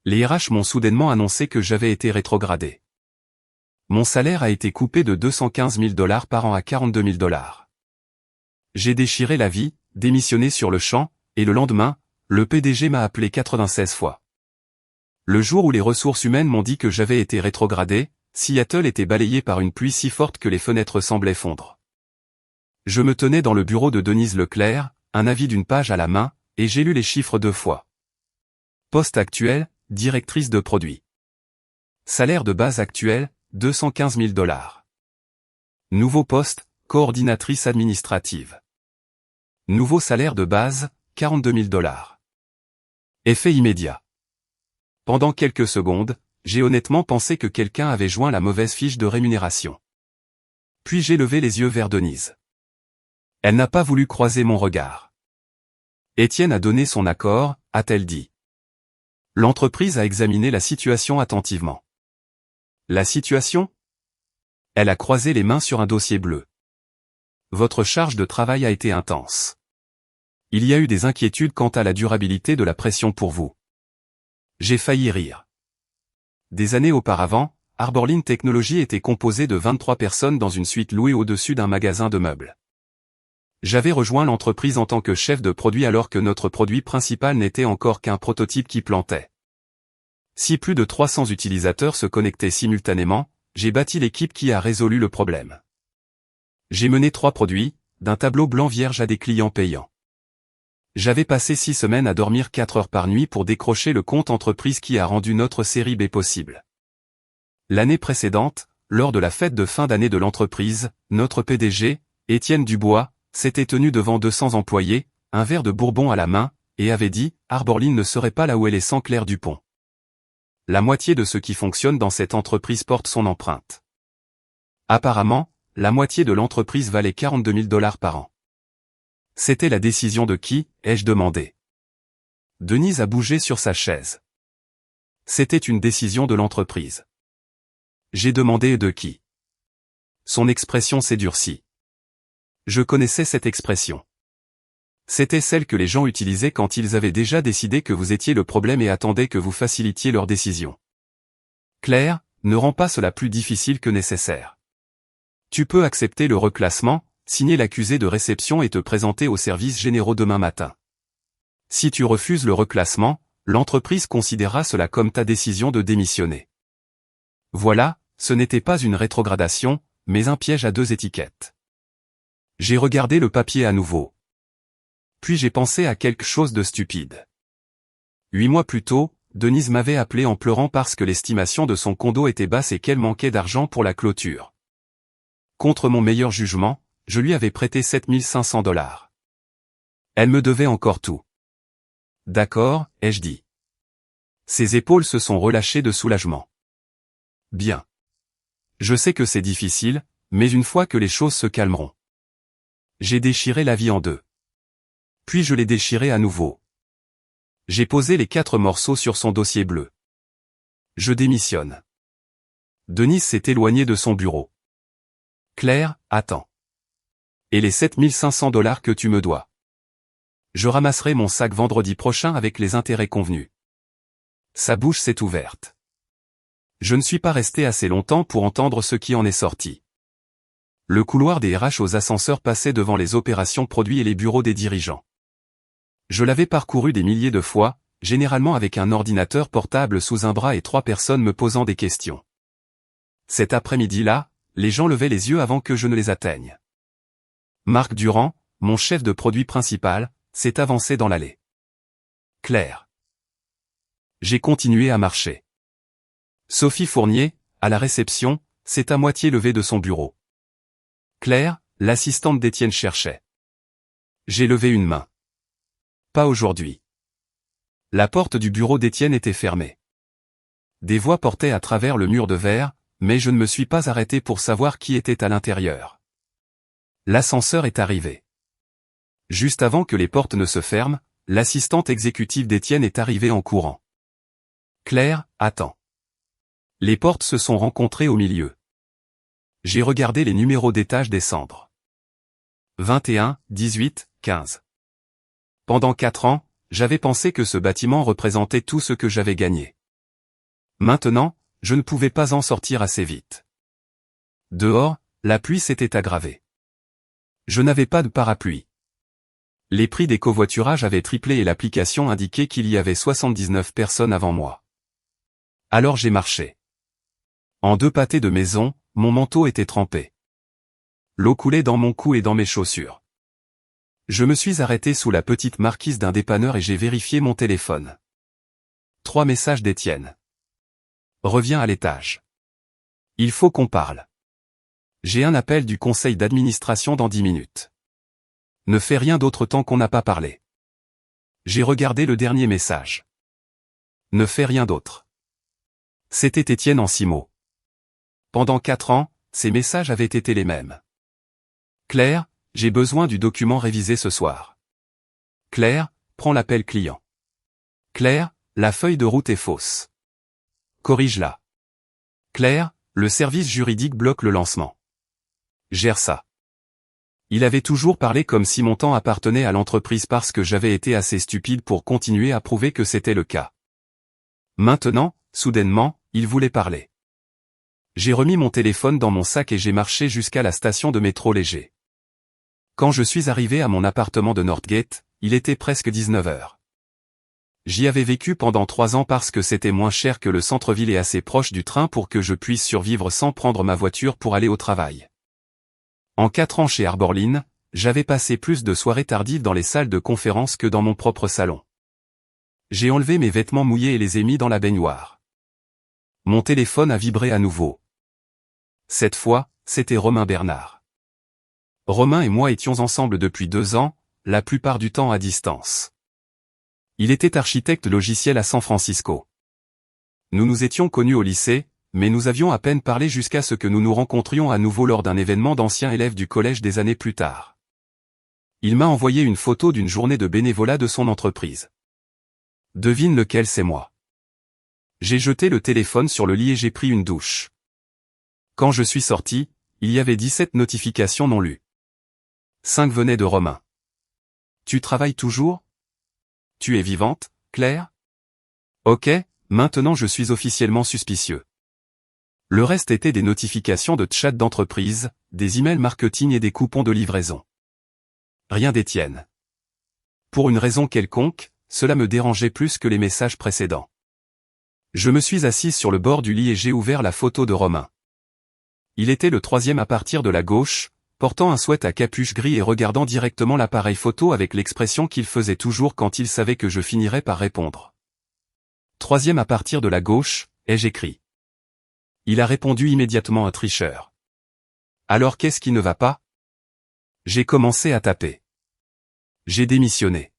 Les RH m'ont soudainement annoncé que j'avais été rétrogradé. Mon salaire a été coupé de 215 000 $ par an à 42 000 $. J'ai déchiré la vie, démissionné sur le champ, et le lendemain, le PDG m'a appelé 96 fois. Le jour où les ressources humaines m'ont dit que j'avais été rétrogradé, Seattle était balayé par une pluie si forte que les fenêtres semblaient fondre. Je me tenais dans le bureau de Denise Leclerc, un avis d'une page à la main, et j'ai lu les chiffres 2 fois. Poste actuel, directrice de produit. Salaire de base actuel, 215 000 $. Nouveau poste, coordinatrice administrative. Nouveau salaire de base, 42 000 $. Effet immédiat. Pendant quelques secondes, j'ai honnêtement pensé que quelqu'un avait joint la mauvaise fiche de rémunération. Puis j'ai levé les yeux vers Denise. Elle n'a pas voulu croiser mon regard. Étienne a donné son accord, a-t-elle dit. L'entreprise a examiné la situation attentivement. La situation ? Elle a croisé les mains sur un dossier bleu. Votre charge de travail a été intense. Il y a eu des inquiétudes quant à la durabilité de la pression pour vous. J'ai failli rire. Des années auparavant, Arborline Technologies était composée de 23 personnes dans une suite louée au-dessus d'un magasin de meubles. J'avais rejoint l'entreprise en tant que chef de produit alors que notre produit principal n'était encore qu'un prototype qui plantait. Si plus de 300 utilisateurs se connectaient simultanément, j'ai bâti l'équipe qui a résolu le problème. J'ai mené 3 produits, d'un tableau blanc vierge à des clients payants. J'avais passé 6 semaines à dormir 4 heures par nuit pour décrocher le compte entreprise qui a rendu notre série B possible. L'année précédente, lors de la fête de fin d'année de l'entreprise, notre PDG, Étienne Dubois, s'était tenu devant 200 employés, un verre de bourbon à la main, et avait dit « Arborline ne serait pas là où elle est sans Claire Dupont ». La moitié de ce qui fonctionne dans cette entreprise porte son empreinte. Apparemment, la moitié de l'entreprise valait 42 000 $ par an. C'était la décision de qui, ai-je demandé. Denise a bougé sur sa chaise. C'était une décision de l'entreprise. J'ai demandé de qui. Son expression s'est durcie. Je connaissais cette expression. C'était celle que les gens utilisaient quand ils avaient déjà décidé que vous étiez le problème et attendaient que vous facilitiez leurs décisions. Claire, ne rends pas cela plus difficile que nécessaire. Tu peux accepter le reclassement, signer l'accusé de réception et te présenter aux services généraux demain matin. Si tu refuses le reclassement, l'entreprise considérera cela comme ta décision de démissionner. Voilà, ce n'était pas une rétrogradation, mais un piège à 2 étiquettes. J'ai regardé le papier à nouveau. Puis j'ai pensé à quelque chose de stupide. 8 mois plus tôt, Denise m'avait appelé en pleurant parce que l'estimation de son condo était basse et qu'elle manquait d'argent pour la clôture. Contre mon meilleur jugement, je lui avais prêté 7 500 $. Elle me devait encore tout. D'accord, ai-je dit. Ses épaules se sont relâchées de soulagement. Bien. Je sais que c'est difficile, mais une fois que les choses se calmeront. J'ai déchiré la vie en 2. Puis je l'ai déchiré à nouveau. J'ai posé les 4 morceaux sur son dossier bleu. Je démissionne. Denise s'est éloignée de son bureau. Claire, attends. Et les 7 500 $ que tu me dois. Je ramasserai mon sac vendredi prochain avec les intérêts convenus. Sa bouche s'est ouverte. Je ne suis pas resté assez longtemps pour entendre ce qui en est sorti. Le couloir des RH aux ascenseurs passait devant les opérations produits et les bureaux des dirigeants. Je l'avais parcouru des milliers de fois, généralement avec un ordinateur portable sous un bras et 3 personnes me posant des questions. Cet après-midi-là, les gens levaient les yeux avant que je ne les atteigne. Marc Durand, mon chef de produit principal, s'est avancé dans l'allée. Claire. J'ai continué à marcher. Sophie Fournier, à la réception, s'est à moitié levée de son bureau. Claire, l'assistante d'Étienne cherchait. J'ai levé une main. Pas aujourd'hui. La porte du bureau d'Étienne était fermée. Des voix portaient à travers le mur de verre, mais je ne me suis pas arrêté pour savoir qui était à l'intérieur. L'ascenseur est arrivé. Juste avant que les portes ne se ferment, l'assistante exécutive d'Étienne est arrivée en courant. Claire, attends. Les portes se sont rencontrées au milieu. J'ai regardé les numéros d'étage descendre. 21, 18, 15. Pendant 4 ans, j'avais pensé que ce bâtiment représentait tout ce que j'avais gagné. Maintenant, je ne pouvais pas en sortir assez vite. Dehors, la pluie s'était aggravée. Je n'avais pas de parapluie. Les prix des covoiturages avaient triplé et l'application indiquait qu'il y avait 79 personnes avant moi. Alors j'ai marché. En 2 pâtés de maison, mon manteau était trempé. L'eau coulait dans mon cou et dans mes chaussures. Je me suis arrêté sous la petite marquise d'un dépanneur et j'ai vérifié mon téléphone. 3 messages d'Étienne. Reviens à l'étage. Il faut qu'on parle. J'ai un appel du conseil d'administration dans 10 minutes. Ne fais rien d'autre tant qu'on n'a pas parlé. J'ai regardé le dernier message. Ne fais rien d'autre. C'était Étienne en 6 mots. Pendant 4 ans, ces messages avaient été les mêmes. Claire, j'ai besoin du document révisé ce soir. Claire, prends l'appel client. Claire, la feuille de route est fausse. Corrige-la. Claire, le service juridique bloque le lancement. Gère ça. Il avait toujours parlé comme si mon temps appartenait à l'entreprise parce que j'avais été assez stupide pour continuer à prouver que c'était le cas. Maintenant, soudainement, il voulait parler. J'ai remis mon téléphone dans mon sac et j'ai marché jusqu'à la station de métro léger. Quand je suis arrivé à mon appartement de Northgate, il était presque 19 heures. J'y avais vécu pendant 3 ans parce que c'était moins cher que le centre-ville et assez proche du train pour que je puisse survivre sans prendre ma voiture pour aller au travail. En 4 ans chez Arborline, j'avais passé plus de soirées tardives dans les salles de conférence que dans mon propre salon. J'ai enlevé mes vêtements mouillés et les ai mis dans la baignoire. Mon téléphone a vibré à nouveau. Cette fois, c'était Romain Bernard. Romain et moi étions ensemble depuis 2 ans, la plupart du temps à distance. Il était architecte logiciel à San Francisco. Nous nous étions connus au lycée, mais nous avions à peine parlé jusqu'à ce que nous nous rencontrions à nouveau lors d'un événement d'anciens élèves du collège des années plus tard. Il m'a envoyé une photo d'une journée de bénévolat de son entreprise. Devine lequel c'est moi. J'ai jeté le téléphone sur le lit et j'ai pris une douche. Quand je suis sorti, il y avait 17 notifications non lues. 5 venaient de Romain. Tu travailles toujours? Tu es vivante, Claire? Ok, maintenant je suis officiellement suspicieux. Le reste était des notifications de chat d'entreprise, des emails marketing et des coupons de livraison. Rien d'Étienne. Pour une raison quelconque, cela me dérangeait plus que les messages précédents. Je me suis assise sur le bord du lit et j'ai ouvert la photo de Romain. Il était le 3e à partir de la gauche, portant un sweat à capuche gris et regardant directement l'appareil photo avec l'expression qu'il faisait toujours quand il savait que je finirais par répondre. 3e à partir de la gauche, ai-je écrit. Il a répondu immédiatement un tricheur. Alors qu'est-ce qui ne va pas? J'ai commencé à taper. J'ai démissionné.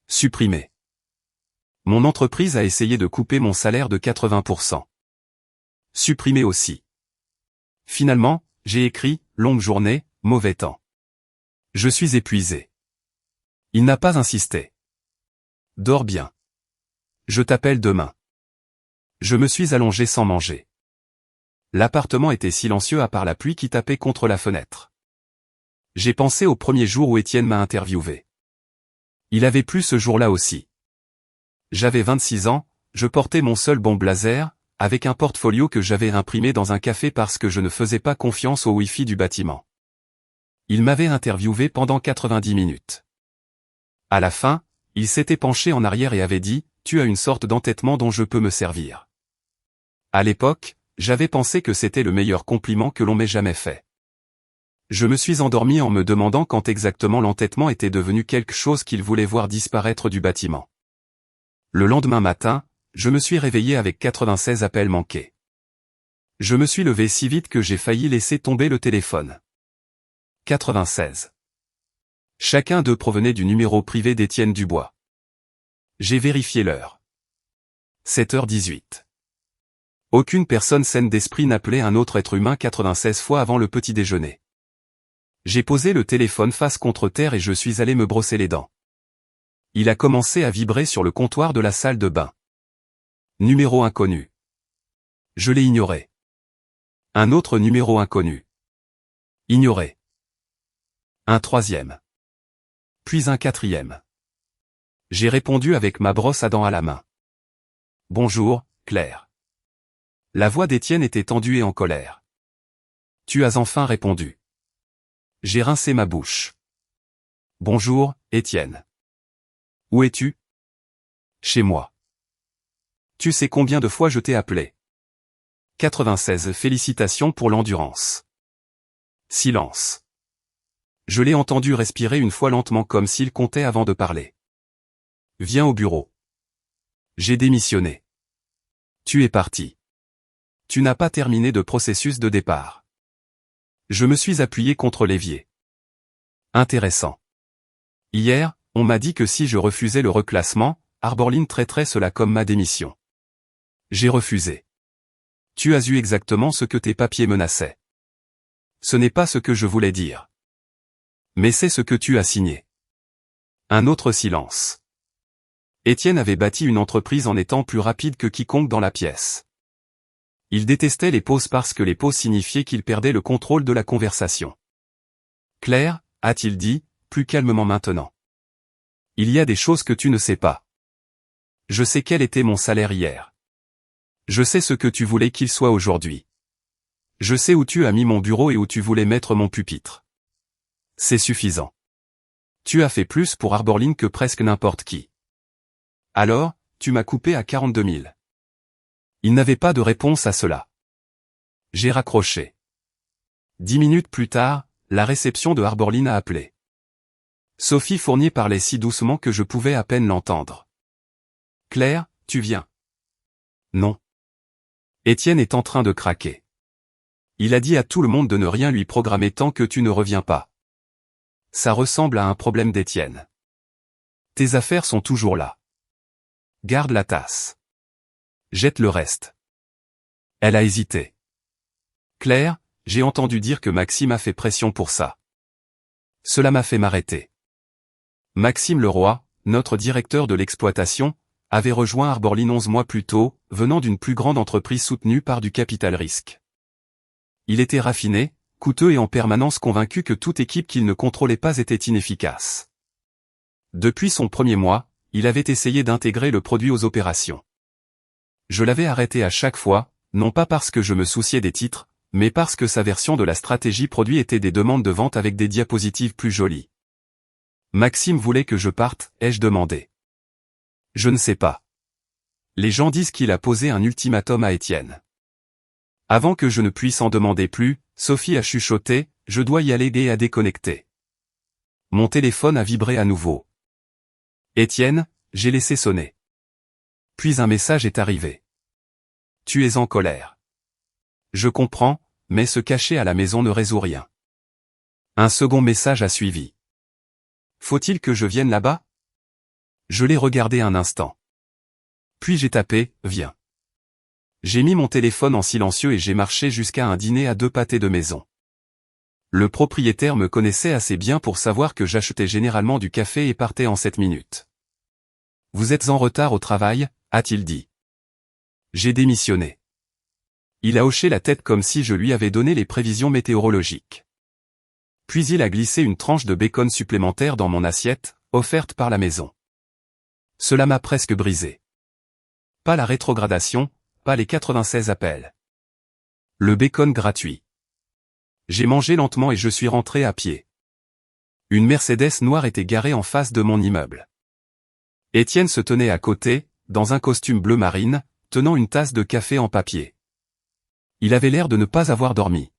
Supprimé. Mon entreprise a essayé de couper mon salaire de 80%. Supprimé aussi. Finalement, j'ai écrit, longue journée, mauvais temps. Je suis épuisé. Il n'a pas insisté. Dors bien. Je t'appelle demain. Je me suis allongé sans manger. L'appartement était silencieux à part la pluie qui tapait contre la fenêtre. J'ai pensé au premier jour où Étienne m'a interviewé. Il avait plu ce jour-là aussi. J'avais 26 ans, je portais mon seul bon blazer, avec un portfolio que j'avais imprimé dans un café parce que je ne faisais pas confiance au Wi-Fi du bâtiment. Il m'avait interviewé pendant 90 minutes. À la fin, il s'était penché en arrière et avait dit, « Tu as une sorte d'entêtement dont je peux me servir. » À l'époque, j'avais pensé que c'était le meilleur compliment que l'on m'ait jamais fait. Je me suis endormi en me demandant quand exactement l'entêtement était devenu quelque chose qu'il voulait voir disparaître du bâtiment. Le lendemain matin, je me suis réveillé avec 96 appels manqués. Je me suis levé si vite que j'ai failli laisser tomber le téléphone. 96. Chacun d'eux provenait du numéro privé d'Étienne Dubois. J'ai vérifié l'heure. 7h18. Aucune personne saine d'esprit n'appelait un autre être humain 96 fois avant le petit déjeuner. J'ai posé le téléphone face contre terre et je suis allé me brosser les dents. Il a commencé à vibrer sur le comptoir de la salle de bain. Numéro inconnu. Je l'ai ignoré. Un autre numéro inconnu. Ignoré. Un 3e. Puis un 4e. J'ai répondu avec ma brosse à dents à la main. Bonjour, Claire. La voix d'Étienne était tendue et en colère. Tu as enfin répondu. J'ai rincé ma bouche. Bonjour, Étienne. Où es-tu? Chez moi. Tu sais combien de fois je t'ai appelé? 96. Félicitations pour l'endurance. Silence. Je l'ai entendu respirer une fois lentement comme s'il comptait avant de parler. Viens au bureau. J'ai démissionné. Tu es parti. Tu n'as pas terminé de processus de départ. Je me suis appuyé contre l'évier. Intéressant. Hier, on m'a dit que si je refusais le reclassement, Arborline traiterait cela comme ma démission. J'ai refusé. Tu as eu exactement ce que tes papiers menaçaient. Ce n'est pas ce que je voulais dire. Mais c'est ce que tu as signé. Un autre silence. Étienne avait bâti une entreprise en étant plus rapide que quiconque dans la pièce. Il détestait les pauses parce que les pauses signifiaient qu'il perdait le contrôle de la conversation. Claire, a-t-il dit, plus calmement maintenant. Il y a des choses que tu ne sais pas. Je sais quel était mon salaire hier. Je sais ce que tu voulais qu'il soit aujourd'hui. Je sais où tu as mis mon bureau et où tu voulais mettre mon pupitre. C'est suffisant. Tu as fait plus pour Arborline que presque n'importe qui. Alors, tu m'as coupé à 42 000. Il n'avait pas de réponse à cela. J'ai raccroché. 10 minutes plus tard, la réception de Arborline a appelé. Sophie Fournier parlait si doucement que je pouvais à peine l'entendre. Claire, tu viens? Non. Étienne est en train de craquer. Il a dit à tout le monde de ne rien lui programmer tant que tu ne reviens pas. Ça ressemble à un problème d'Étienne. Tes affaires sont toujours là. Garde la tasse. Jette le reste. Elle a hésité. Claire, j'ai entendu dire que Maxime a fait pression pour ça. Cela m'a fait m'arrêter. Maxime Leroy, notre directeur de l'exploitation, avait rejoint Arborline 11 mois plus tôt, venant d'une plus grande entreprise soutenue par du capital risque. Il était raffiné, coûteux et en permanence convaincu que toute équipe qu'il ne contrôlait pas était inefficace. Depuis son premier mois, il avait essayé d'intégrer le produit aux opérations. Je l'avais arrêté à chaque fois, non pas parce que je me souciais des titres, mais parce que sa version de la stratégie produit était des demandes de vente avec des diapositives plus jolies. Maxime voulait que je parte, ai-je demandé. Je ne sais pas. Les gens disent qu'il a posé un ultimatum à Étienne. Avant que je ne puisse en demander plus, Sophie a chuchoté, je dois y aller et a déconnecté. Mon téléphone a vibré à nouveau. Étienne, j'ai laissé sonner. Puis un message est arrivé. Tu es en colère. Je comprends, mais se cacher à la maison ne résout rien. Un second message a suivi. Faut-il que je vienne là-bas? Je l'ai regardé un instant. Puis j'ai tapé, viens. J'ai mis mon téléphone en silencieux et j'ai marché jusqu'à un dîner à 2 pâtés de maison. Le propriétaire me connaissait assez bien pour savoir que j'achetais généralement du café et partais en 7 minutes. Vous êtes en retard au travail, a-t-il dit. J'ai démissionné. Il a hoché la tête comme si je lui avais donné les prévisions météorologiques. Puis il a glissé une tranche de bacon supplémentaire dans mon assiette, offerte par la maison. Cela m'a presque brisé. Pas la rétrogradation, pas les 96 appels. Le bacon gratuit. J'ai mangé lentement et je suis rentré à pied. Une Mercedes noire était garée en face de mon immeuble. Étienne se tenait à côté, dans un costume bleu marine, tenant une tasse de café en papier. Il avait l'air de ne pas avoir dormi.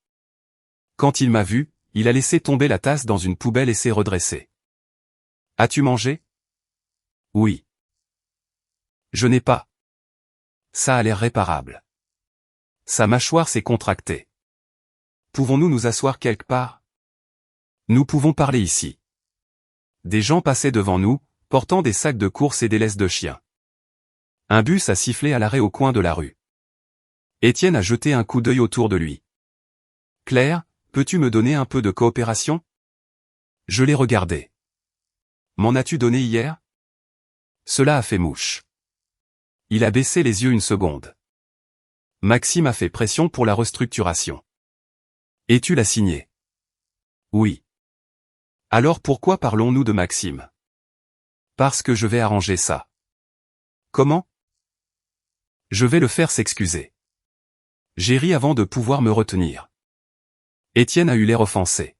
Quand il m'a vu, il a laissé tomber la tasse dans une poubelle et s'est redressé. As-tu mangé? Oui. Je n'ai pas. Ça a l'air réparable. Sa mâchoire s'est contractée. Pouvons-nous nous asseoir quelque part? Nous pouvons parler ici. Des gens passaient devant nous, portant des sacs de courses et des laisses de chien. Un bus a sifflé à l'arrêt au coin de la rue. Étienne a jeté un coup d'œil autour de lui. Claire, peux-tu me donner un peu de coopération? Je l'ai regardé. M'en as-tu donné hier? Cela a fait mouche. Il a baissé les yeux une seconde. Maxime a fait pression pour la restructuration. Et tu l'as signé? Oui. Alors pourquoi parlons-nous de Maxime? Parce que je vais arranger ça. Comment? Je vais le faire s'excuser. J'ai ri avant de pouvoir me retenir. Étienne a eu l'air offensé.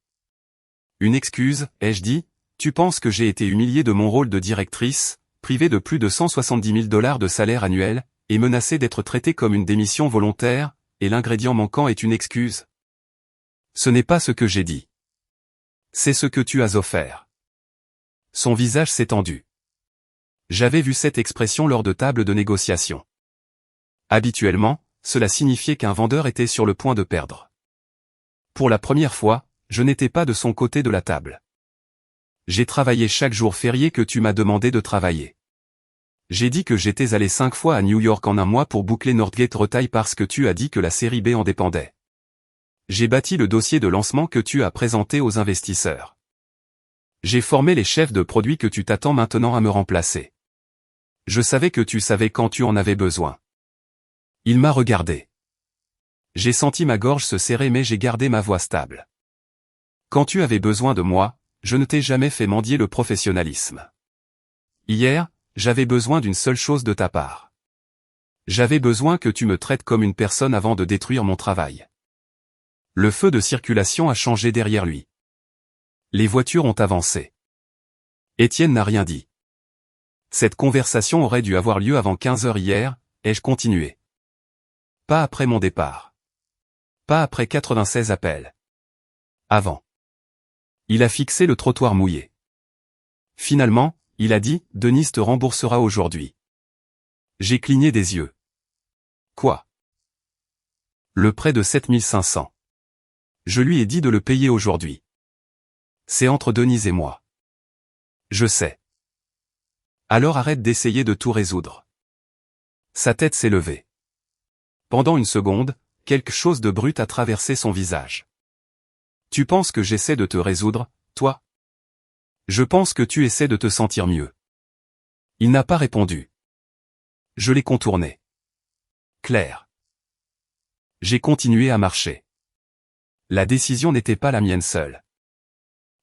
Une excuse, ai-je dit, tu penses que j'ai été humilié de mon rôle de directrice, privé de plus de 170 000 $ de salaire annuel, et menacé d'être traité comme une démission volontaire, et l'ingrédient manquant est une excuse? Ce n'est pas ce que j'ai dit. C'est ce que tu as offert. Son visage s'est tendu. J'avais vu cette expression lors de tables de négociation. Habituellement, cela signifiait qu'un vendeur était sur le point de perdre. Pour la première fois, je n'étais pas de son côté de la table. J'ai travaillé chaque jour férié que tu m'as demandé de travailler. J'ai dit que j'étais allé 5 fois à New York en un mois pour boucler Northgate Retail parce que tu as dit que la série B en dépendait. J'ai bâti le dossier de lancement que tu as présenté aux investisseurs. J'ai formé les chefs de produits que tu t'attends maintenant à me remplacer. Je savais que tu savais quand tu en avais besoin. Il m'a regardé. J'ai senti ma gorge se serrer mais j'ai gardé ma voix stable. Quand tu avais besoin de moi, je ne t'ai jamais fait mendier le professionnalisme. Hier, j'avais besoin d'une seule chose de ta part. J'avais besoin que tu me traites comme une personne avant de détruire mon travail. Le feu de circulation a changé derrière lui. Les voitures ont avancé. Étienne n'a rien dit. Cette conversation aurait dû avoir lieu avant 15 heures hier, ai-je continué. Pas après mon départ. Pas après 96 appels. Avant. Il a fixé le trottoir mouillé. Finalement, il a dit, Denise te remboursera aujourd'hui. J'ai cligné des yeux. Quoi? Le prêt de 7500. Je lui ai dit de le payer aujourd'hui. C'est entre Denise et moi. Je sais. Alors arrête d'essayer de tout résoudre. Sa tête s'est levée. Pendant une seconde, quelque chose de brut a traversé son visage. Tu penses que j'essaie de te résoudre, toi? Je pense que tu essaies de te sentir mieux. Il n'a pas répondu. Je l'ai contourné. Claire. J'ai continué à marcher. La décision n'était pas la mienne seule.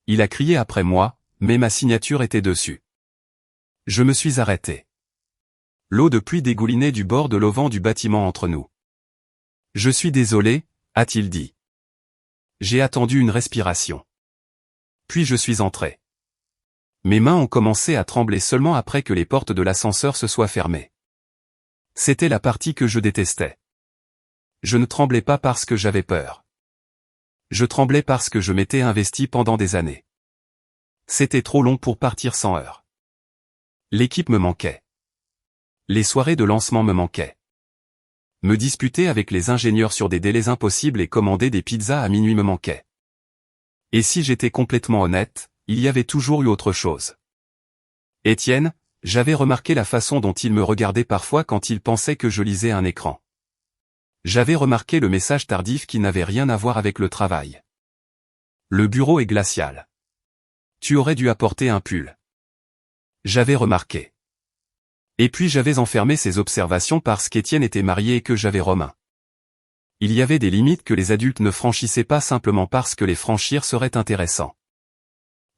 Il a crié après moi, mais ma signature était dessus. Je me suis arrêté. L'eau de pluie dégoulinait du bord de l'auvent du bâtiment entre nous. Je suis désolé, a-t-il dit. J'ai attendu une respiration. Puis je suis entré. Mes mains ont commencé à trembler seulement après que les portes de l'ascenseur se soient fermées. C'était la partie que je détestais. Je ne tremblais pas parce que j'avais peur. Je tremblais parce que je m'étais investi pendant des années. C'était trop long pour partir sans heure. L'équipe me manquait. Les soirées de lancement me manquaient. Me disputer avec les ingénieurs sur des délais impossibles et commander des pizzas à minuit me manquait. Et si j'étais complètement honnête, il y avait toujours eu autre chose. Étienne, j'avais remarqué la façon dont il me regardait parfois quand il pensait que je lisais un écran. J'avais remarqué le message tardif qui n'avait rien à voir avec le travail. Le bureau est glacial. Tu aurais dû apporter un pull. J'avais remarqué. Et puis j'avais enfermé ces observations parce qu'Étienne était marié et que j'avais Romain. Il y avait des limites que les adultes ne franchissaient pas simplement parce que les franchir serait intéressant.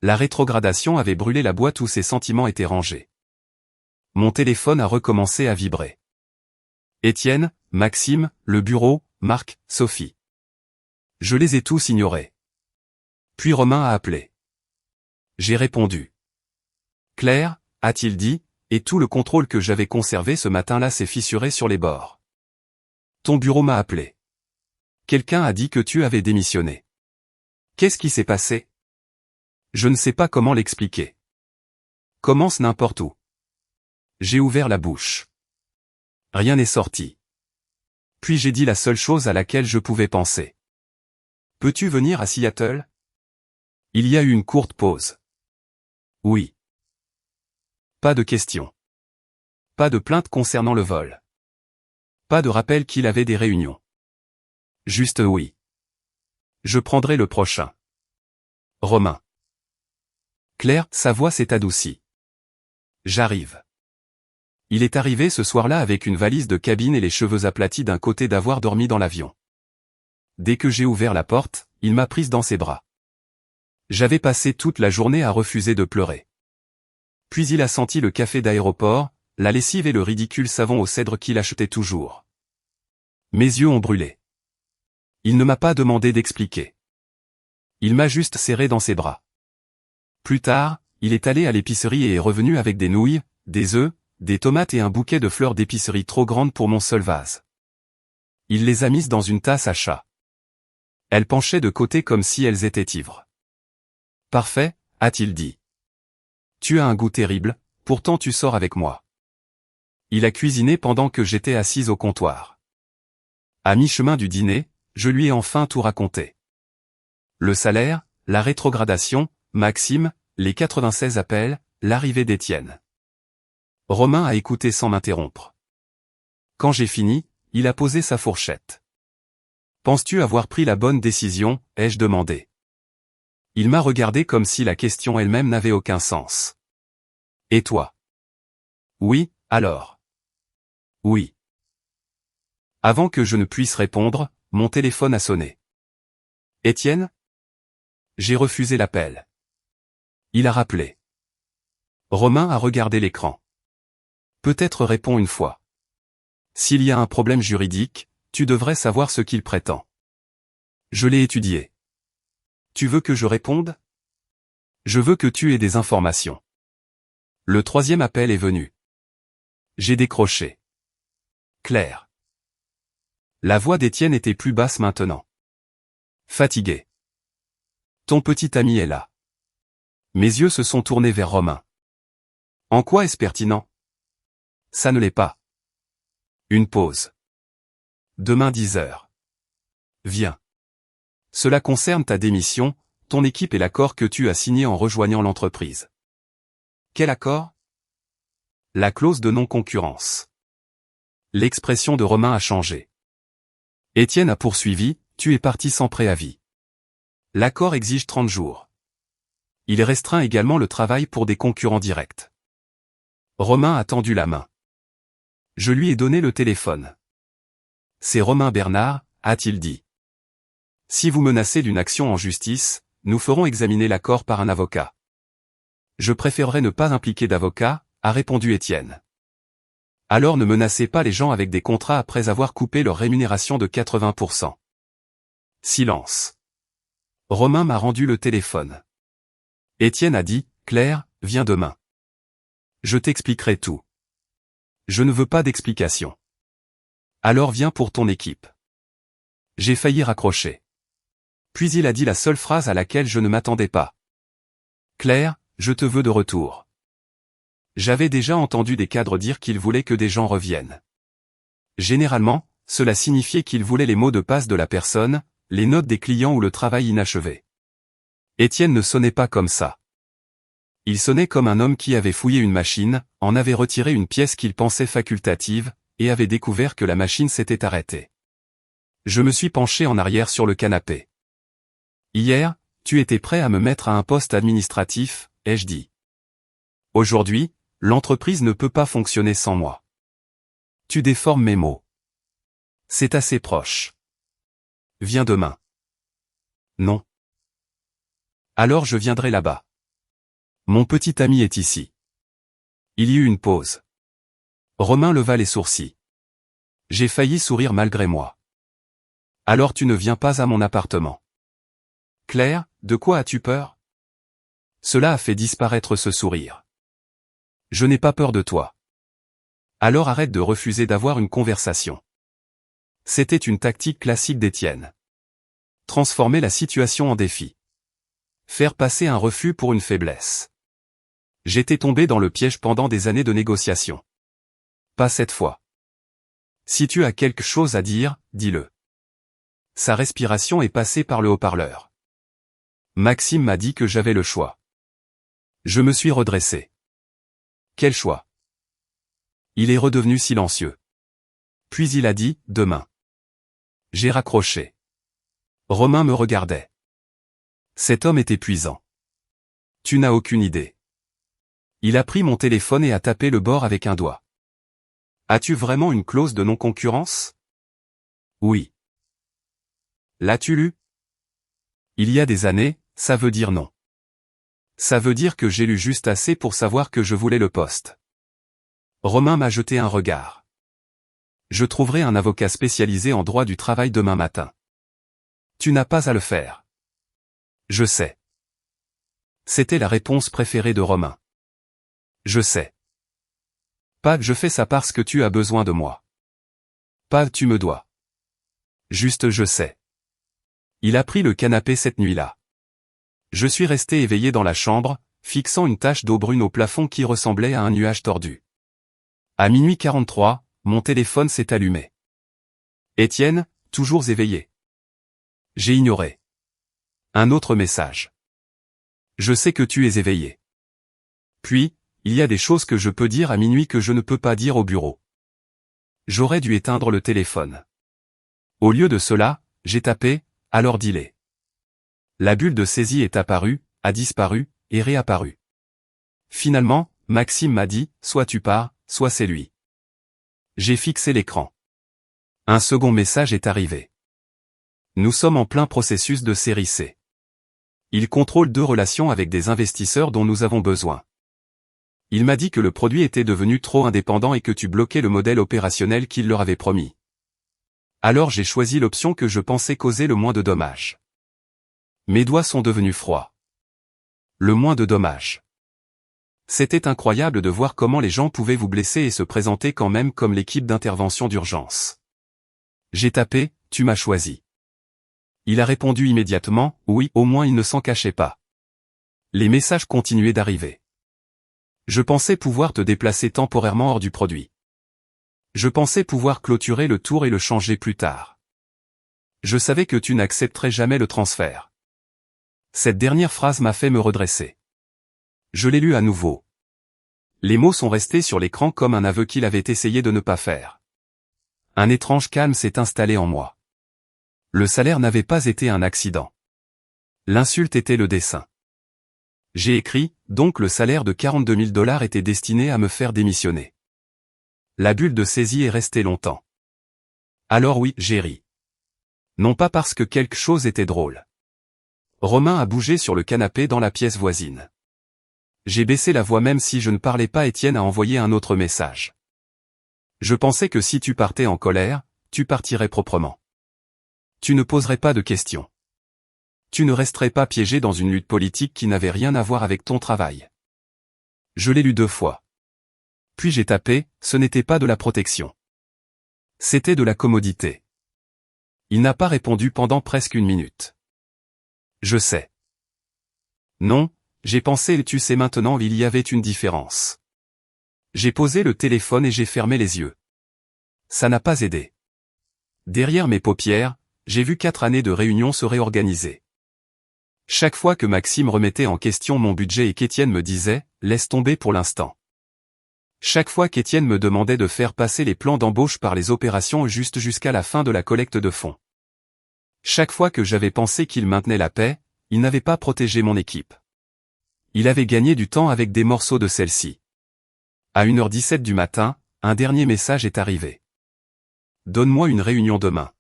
La rétrogradation avait brûlé la boîte où ses sentiments étaient rangés. Mon téléphone a recommencé à vibrer. Étienne, Maxime, le bureau, Marc, Sophie. Je les ai tous ignorés. Puis Romain a appelé. J'ai répondu. Claire, a-t-il dit, et tout le contrôle que j'avais conservé ce matin-là s'est fissuré sur les bords. Ton bureau m'a appelé. Quelqu'un a dit que tu avais démissionné. Qu'est-ce qui s'est passé? Je ne sais pas comment l'expliquer. Commence n'importe où. J'ai ouvert la bouche. Rien n'est sorti. Puis j'ai dit la seule chose à laquelle je pouvais penser. Peux-tu venir à Seattle? Il y a eu une courte pause. Oui. Pas de questions. Pas de plainte concernant le vol. Pas de rappel qu'il avait des réunions. Juste oui. Je prendrai le prochain. Romain. Claire, sa voix s'est adoucie. J'arrive. Il est arrivé ce soir-là avec une valise de cabine et les cheveux aplatis d'un côté d'avoir dormi dans l'avion. Dès que j'ai ouvert la porte, il m'a prise dans ses bras. J'avais passé toute la journée à refuser de pleurer. Puis il a senti le café d'aéroport, la lessive et le ridicule savon au cèdre qu'il achetait toujours. Mes yeux ont brûlé. Il ne m'a pas demandé d'expliquer. Il m'a juste serré dans ses bras. Plus tard, il est allé à l'épicerie et est revenu avec des nouilles, des œufs, des tomates et un bouquet de fleurs d'épicerie trop grandes pour mon seul vase. Il les a mises dans une tasse à chat. Elles penchaient de côté comme si elles étaient ivres. Parfait, a-t-il dit. Tu as un goût terrible, pourtant tu sors avec moi. Il a cuisiné pendant que j'étais assise au comptoir. À mi-chemin du dîner, je lui ai enfin tout raconté. Le salaire, la rétrogradation, Maxime, les 96 appels, l'arrivée d'Étienne. Romain a écouté sans m'interrompre. Quand j'ai fini, il a posé sa fourchette. Penses-tu avoir pris la bonne décision, ai-je demandé. Il m'a regardé comme si la question elle-même n'avait aucun sens. Et toi? Oui, alors. Oui. Avant que je ne puisse répondre, mon téléphone a sonné. Étienne? J'ai refusé l'appel. Il a rappelé. Romain a regardé l'écran. Peut-être réponds une fois. S'il y a un problème juridique, tu devrais savoir ce qu'il prétend. Je l'ai étudié. Tu veux que je réponde? Je veux que tu aies des informations. Le troisième appel est venu. J'ai décroché. Claire. La voix d'Étienne était plus basse maintenant. Fatigué. Ton petit ami est là. Mes yeux se sont tournés vers Romain. En quoi est-ce pertinent? Ça ne l'est pas. Une pause. Demain 10h. Viens. Cela concerne ta démission, ton équipe et l'accord que tu as signé en rejoignant l'entreprise. Quel accord? La clause de non-concurrence. L'expression de Romain a changé. Étienne a poursuivi, tu es parti sans préavis. L'accord exige 30 jours. Il restreint également le travail pour des concurrents directs. Romain a tendu la main. Je lui ai donné le téléphone. C'est Romain Bernard, a-t-il dit. Si vous menacez d'une action en justice, nous ferons examiner l'accord par un avocat. Je préférerais ne pas impliquer d'avocat, a répondu Étienne. Alors ne menacez pas les gens avec des contrats après avoir coupé leur rémunération de 80%. Silence. Romain m'a rendu le téléphone. Étienne a dit, Claire, viens demain. Je t'expliquerai tout. Je ne veux pas d'explication. Alors viens pour ton équipe. J'ai failli raccrocher. Puis il a dit la seule phrase à laquelle je ne m'attendais pas. Claire, je te veux de retour. J'avais déjà entendu des cadres dire qu'ils voulaient que des gens reviennent. Généralement, cela signifiait qu'ils voulaient les mots de passe de la personne, les notes des clients ou le travail inachevé. Étienne ne sonnait pas comme ça. Il sonnait comme un homme qui avait fouillé une machine, en avait retiré une pièce qu'il pensait facultative, et avait découvert que la machine s'était arrêtée. Je me suis penché en arrière sur le canapé. Hier, tu étais prêt à me mettre à un poste administratif, ai-je dit. Aujourd'hui, l'entreprise ne peut pas fonctionner sans moi. Tu déformes mes mots. C'est assez proche. Viens demain. Non. Alors je viendrai là-bas. Mon petit ami est ici. Il y eut une pause. Romain leva les sourcils. J'ai failli sourire malgré moi. Alors tu ne viens pas à mon appartement. Claire, de quoi as-tu peur? Cela a fait disparaître ce sourire. Je n'ai pas peur de toi. Alors arrête de refuser d'avoir une conversation. C'était une tactique classique d'Étienne. Transformer la situation en défi. Faire passer un refus pour une faiblesse. J'étais tombé dans le piège pendant des années de négociation. Pas cette fois. Si tu as quelque chose à dire, dis-le. Sa respiration est passée par le haut-parleur. Maxime m'a dit que j'avais le choix. Je me suis redressé. Quel choix? Il est redevenu silencieux. Puis il a dit, demain. J'ai raccroché. Romain me regardait. Cet homme est épuisant. Tu n'as aucune idée. Il a pris mon téléphone et a tapé le bord avec un doigt. As-tu vraiment une clause de non-concurrence? Oui. L'as-tu lu? Il y a des années, ça veut dire non. Ça veut dire que j'ai lu juste assez pour savoir que je voulais le poste. Romain m'a jeté un regard. Je trouverai un avocat spécialisé en droit du travail demain matin. Tu n'as pas à le faire. Je sais. C'était la réponse préférée de Romain. Je sais. Pas je fais ça parce que tu as besoin de moi. Pas tu me dois. Juste je sais. Il a pris le canapé cette nuit-là. Je suis resté éveillé dans la chambre, fixant une tache d'eau brune au plafond qui ressemblait à un nuage tordu. À minuit 43, mon téléphone s'est allumé. Étienne, toujours éveillé. J'ai ignoré. Un autre message. Je sais que tu es éveillé. Puis, il y a des choses que je peux dire à minuit que je ne peux pas dire au bureau. J'aurais dû éteindre le téléphone. Au lieu de cela, j'ai tapé, alors dis-les. La bulle de saisie est apparue, a disparu, et réapparue. Finalement, Maxime m'a dit, soit tu pars, soit c'est lui. J'ai fixé l'écran. Un second message est arrivé. Nous sommes en plein processus de série C. Il contrôle 2 relations avec des investisseurs dont nous avons besoin. Il m'a dit que le produit était devenu trop indépendant et que tu bloquais le modèle opérationnel qu'il leur avait promis. Alors j'ai choisi l'option que je pensais causer le moins de dommages. Mes doigts sont devenus froids. Le moins de dommages. C'était incroyable de voir comment les gens pouvaient vous blesser et se présenter quand même comme l'équipe d'intervention d'urgence. J'ai tapé, tu m'as choisi. Il a répondu immédiatement, oui, au moins il ne s'en cachait pas. Les messages continuaient d'arriver. Je pensais pouvoir te déplacer temporairement hors du produit. Je pensais pouvoir clôturer le tour et le changer plus tard. Je savais que tu n'accepterais jamais le transfert. Cette dernière phrase m'a fait me redresser. Je l'ai lu à nouveau. Les mots sont restés sur l'écran comme un aveu qu'il avait essayé de ne pas faire. Un étrange calme s'est installé en moi. Le salaire n'avait pas été un accident. L'insulte était le dessein. J'ai écrit, donc le salaire de 42 000 $ était destiné à me faire démissionner. La bulle de saisie est restée longtemps. Alors oui, j'ai ri. Non pas parce que quelque chose était drôle. Romain a bougé sur le canapé dans la pièce voisine. J'ai baissé la voix même si je ne parlais pas. Étienne a envoyé un autre message. Je pensais que si tu partais en colère, tu partirais proprement. Tu ne poserais pas de questions. Tu ne resterais pas piégé dans une lutte politique qui n'avait rien à voir avec ton travail. Je l'ai lu 2 fois. Puis j'ai tapé, ce n'était pas de la protection. C'était de la commodité. Il n'a pas répondu pendant presque 1 minute. Je sais. Non, j'ai pensé et tu sais maintenant il y avait une différence. J'ai posé le téléphone et j'ai fermé les yeux. Ça n'a pas aidé. Derrière mes paupières, j'ai vu 4 années de réunions se réorganiser. Chaque fois que Maxime remettait en question mon budget et qu'Étienne me disait, laisse tomber pour l'instant. Chaque fois qu'Étienne me demandait de faire passer les plans d'embauche par les opérations juste jusqu'à la fin de la collecte de fonds. Chaque fois que j'avais pensé qu'il maintenait la paix, il n'avait pas protégé mon équipe. Il avait gagné du temps avec des morceaux de celle-ci. À 1h17 du matin, un dernier message est arrivé. Donne-moi une réunion demain.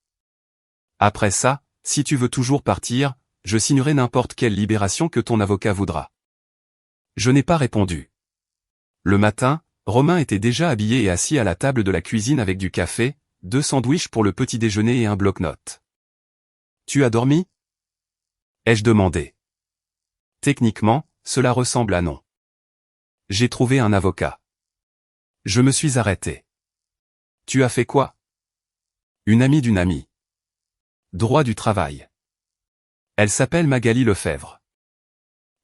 Après ça, si tu veux toujours partir, je signerai n'importe quelle libération que ton avocat voudra. Je n'ai pas répondu. Le matin, Romain était déjà habillé et assis à la table de la cuisine avec du café, 2 sandwichs pour le petit déjeuner et un bloc-notes. Tu as dormi ? Ai-je demandé. Techniquement, cela ressemble à non. J'ai trouvé un avocat. Je me suis arrêté. Tu as fait quoi ? Une amie d'une amie. Droit du travail. Elle s'appelle Magali Lefebvre.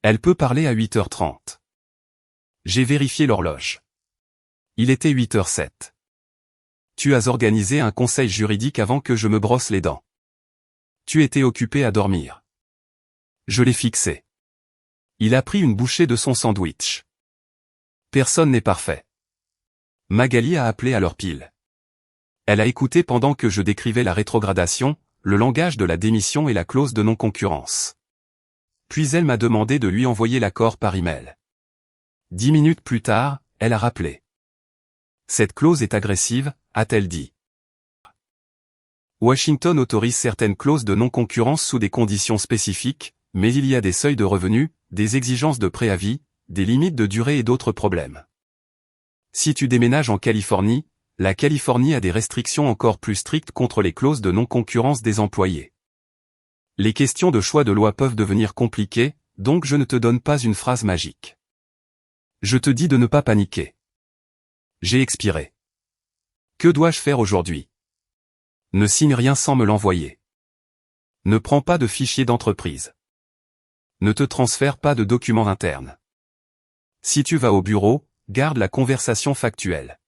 Elle peut parler à 8h30. J'ai vérifié l'horloge. Il était 8h07. Tu as organisé un conseil juridique avant que je me brosse les dents. Tu étais occupé à dormir. Je l'ai fixé. Il a pris une bouchée de son sandwich. Personne n'est parfait. Magali a appelé à l'heure pile. Elle a écouté pendant que je décrivais la rétrogradation, le langage de la démission et la clause de non-concurrence. Puis elle m'a demandé de lui envoyer l'accord par email. 10 minutes plus tard, elle a rappelé. Cette clause est agressive, a-t-elle dit. Washington autorise certaines clauses de non-concurrence sous des conditions spécifiques, mais il y a des seuils de revenus, des exigences de préavis, des limites de durée et d'autres problèmes. Si tu déménages en Californie, la Californie a des restrictions encore plus strictes contre les clauses de non-concurrence des employés. Les questions de choix de loi peuvent devenir compliquées, donc je ne te donne pas une phrase magique. Je te dis de ne pas paniquer. J'ai expiré. Que dois-je faire aujourd'hui? Ne signe rien sans me l'envoyer. Ne prends pas de fichier d'entreprise. Ne te transfère pas de documents internes. Si tu vas au bureau, garde la conversation factuelle.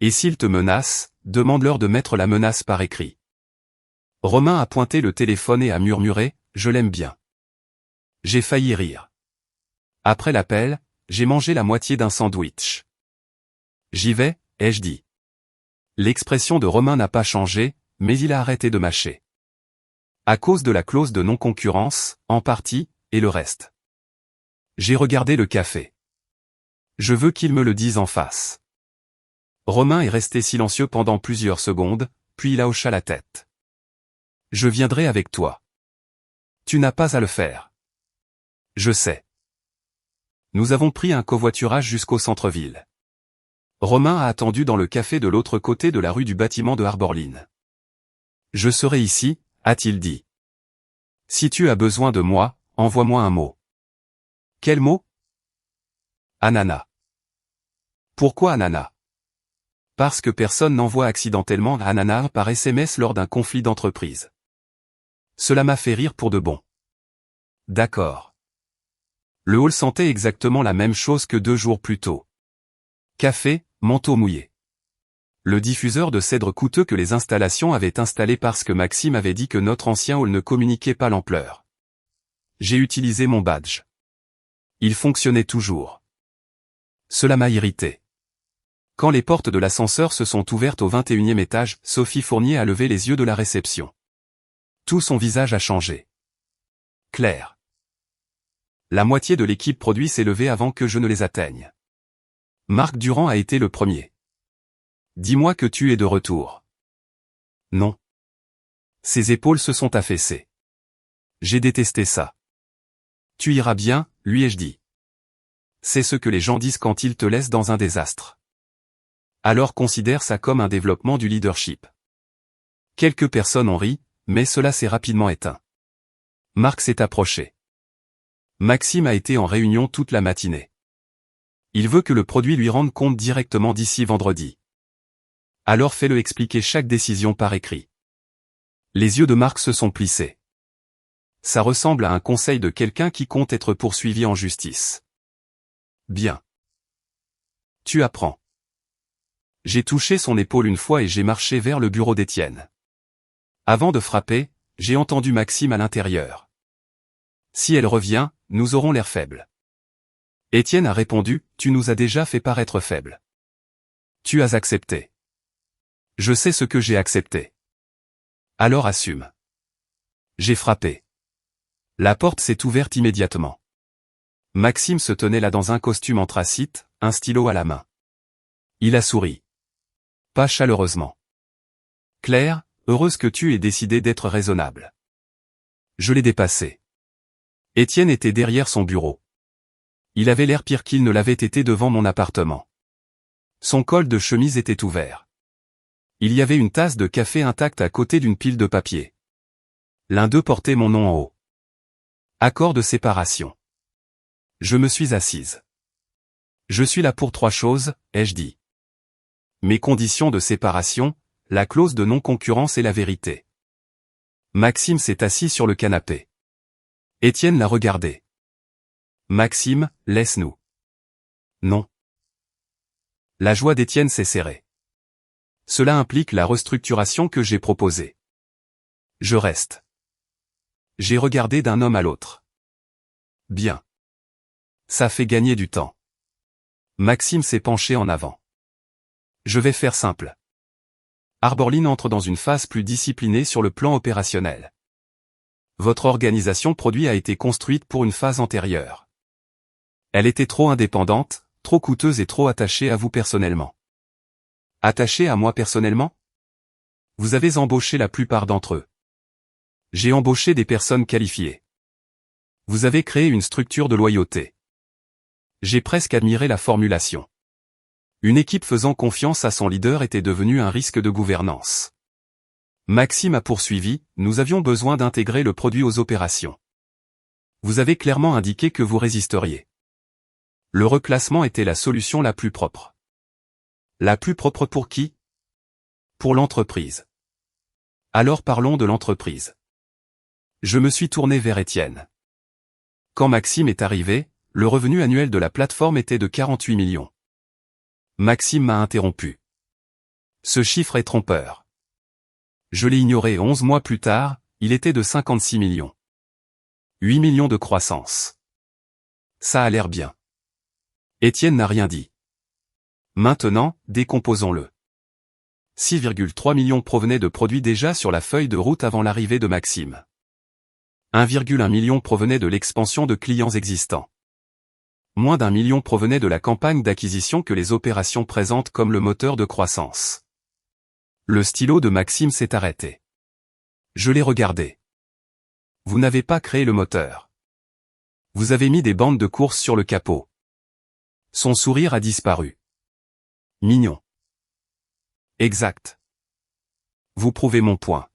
Et s'ils te menacent, demande-leur de mettre la menace par écrit. Romain a pointé le téléphone et a murmuré, « Je l'aime bien ». J'ai failli rire. Après l'appel, j'ai mangé la moitié d'un sandwich. J'y vais, ai-je dit. L'expression de Romain n'a pas changé, mais il a arrêté de mâcher. À cause de la clause de non-concurrence, en partie, et le reste. J'ai regardé le café. Je veux qu'il me le dise en face. Romain est resté silencieux pendant plusieurs secondes, puis il a hoché la tête. Je viendrai avec toi. Tu n'as pas à le faire. Je sais. Nous avons pris un covoiturage jusqu'au centre-ville. Romain a attendu dans le café de l'autre côté de la rue du bâtiment de Arborline. Je serai ici, a-t-il dit. Si tu as besoin de moi, envoie-moi un mot. Quel mot? Ananas. Pourquoi ananas? Parce que personne n'envoie accidentellement ananas par SMS lors d'un conflit d'entreprise. Cela m'a fait rire pour de bon. D'accord. Le hall sentait exactement la même chose que 2 jours plus tôt. Café, manteau mouillé. Le diffuseur de cèdre coûteux que les installations avaient installé parce que Maxime avait dit que notre ancien hall ne communiquait pas l'ampleur. J'ai utilisé mon badge. Il fonctionnait toujours. Cela m'a irrité. Quand les portes de l'ascenseur se sont ouvertes au 21e étage, Sophie Fournier a levé les yeux de la réception. Tout son visage a changé. Claire. La moitié de l'équipe produit s'est levée avant que je ne les atteigne. Marc Durand a été le premier. Dis-moi que tu es de retour. Non. Ses épaules se sont affaissées. J'ai détesté ça. Tu iras bien, lui ai-je dit. C'est ce que les gens disent quand ils te laissent dans un désastre. Alors considère ça comme un développement du leadership. Quelques personnes ont ri, mais cela s'est rapidement éteint. Marc s'est approché. Maxime a été en réunion toute la matinée. Il veut que le produit lui rende compte directement d'ici vendredi. Alors fais-le expliquer chaque décision par écrit. Les yeux de Marc se sont plissés. Ça ressemble à un conseil de quelqu'un qui compte être poursuivi en justice. Bien. Tu apprends. J'ai touché son épaule une fois et j'ai marché vers le bureau d'Étienne. Avant de frapper, j'ai entendu Maxime à l'intérieur. Si elle revient, nous aurons l'air faibles. Étienne a répondu, tu nous as déjà fait paraître faibles. Tu as accepté. Je sais ce que j'ai accepté. Alors assume. J'ai frappé. La porte s'est ouverte immédiatement. Maxime se tenait là dans un costume anthracite, un stylo à la main. Il a souri. Pas chaleureusement. Claire, heureuse que tu aies décidé d'être raisonnable. Je l'ai dépassé. Étienne était derrière son bureau. Il avait l'air pire qu'il ne l'avait été devant mon appartement. Son col de chemise était ouvert. Il y avait une tasse de café intacte à côté d'une pile de papier. L'un d'eux portait mon nom en haut. Accord de séparation. Je me suis assise. Je suis là pour 3 choses, ai-je dit. Mes conditions de séparation, la clause de non-concurrence et la vérité. Maxime s'est assis sur le canapé. Étienne l'a regardé. Maxime, laisse-nous. Non. La joie d'Étienne s'est serrée. Cela implique la restructuration que j'ai proposée. Je reste. J'ai regardé d'un homme à l'autre. Bien. Ça fait gagner du temps. Maxime s'est penché en avant. Je vais faire simple. Arborline entre dans une phase plus disciplinée sur le plan opérationnel. Votre organisation produit a été construite pour une phase antérieure. Elle était trop indépendante, trop coûteuse et trop attachée à vous personnellement. Attachée à moi personnellement? Vous avez embauché la plupart d'entre eux. J'ai embauché des personnes qualifiées. Vous avez créé une structure de loyauté. J'ai presque admiré la formulation. Une équipe faisant confiance à son leader était devenue un risque de gouvernance. Maxime a poursuivi, nous avions besoin d'intégrer le produit aux opérations. Vous avez clairement indiqué que vous résisteriez. Le reclassement était la solution la plus propre. La plus propre pour qui? Pour l'entreprise. Alors parlons de l'entreprise. Je me suis tourné vers Étienne. Quand Maxime est arrivé, le revenu annuel de la plateforme était de 48 millions. Maxime m'a interrompu. Ce chiffre est trompeur. Je l'ai ignoré 11 mois plus tard, il était de 56 millions. 8 millions de croissance. Ça a l'air bien. Étienne n'a rien dit. Maintenant, décomposons-le. 6,3 millions provenaient de produits déjà sur la feuille de route avant l'arrivée de Maxime. 1,1 million provenait de l'expansion de clients existants. Moins d'1 million provenait de la campagne d'acquisition que les opérations présentent comme le moteur de croissance. Le stylo de Maxime s'est arrêté. Je l'ai regardé. Vous n'avez pas créé le moteur. Vous avez mis des bandes de course sur le capot. Son sourire a disparu. Mignon. Exact. Vous prouvez mon point.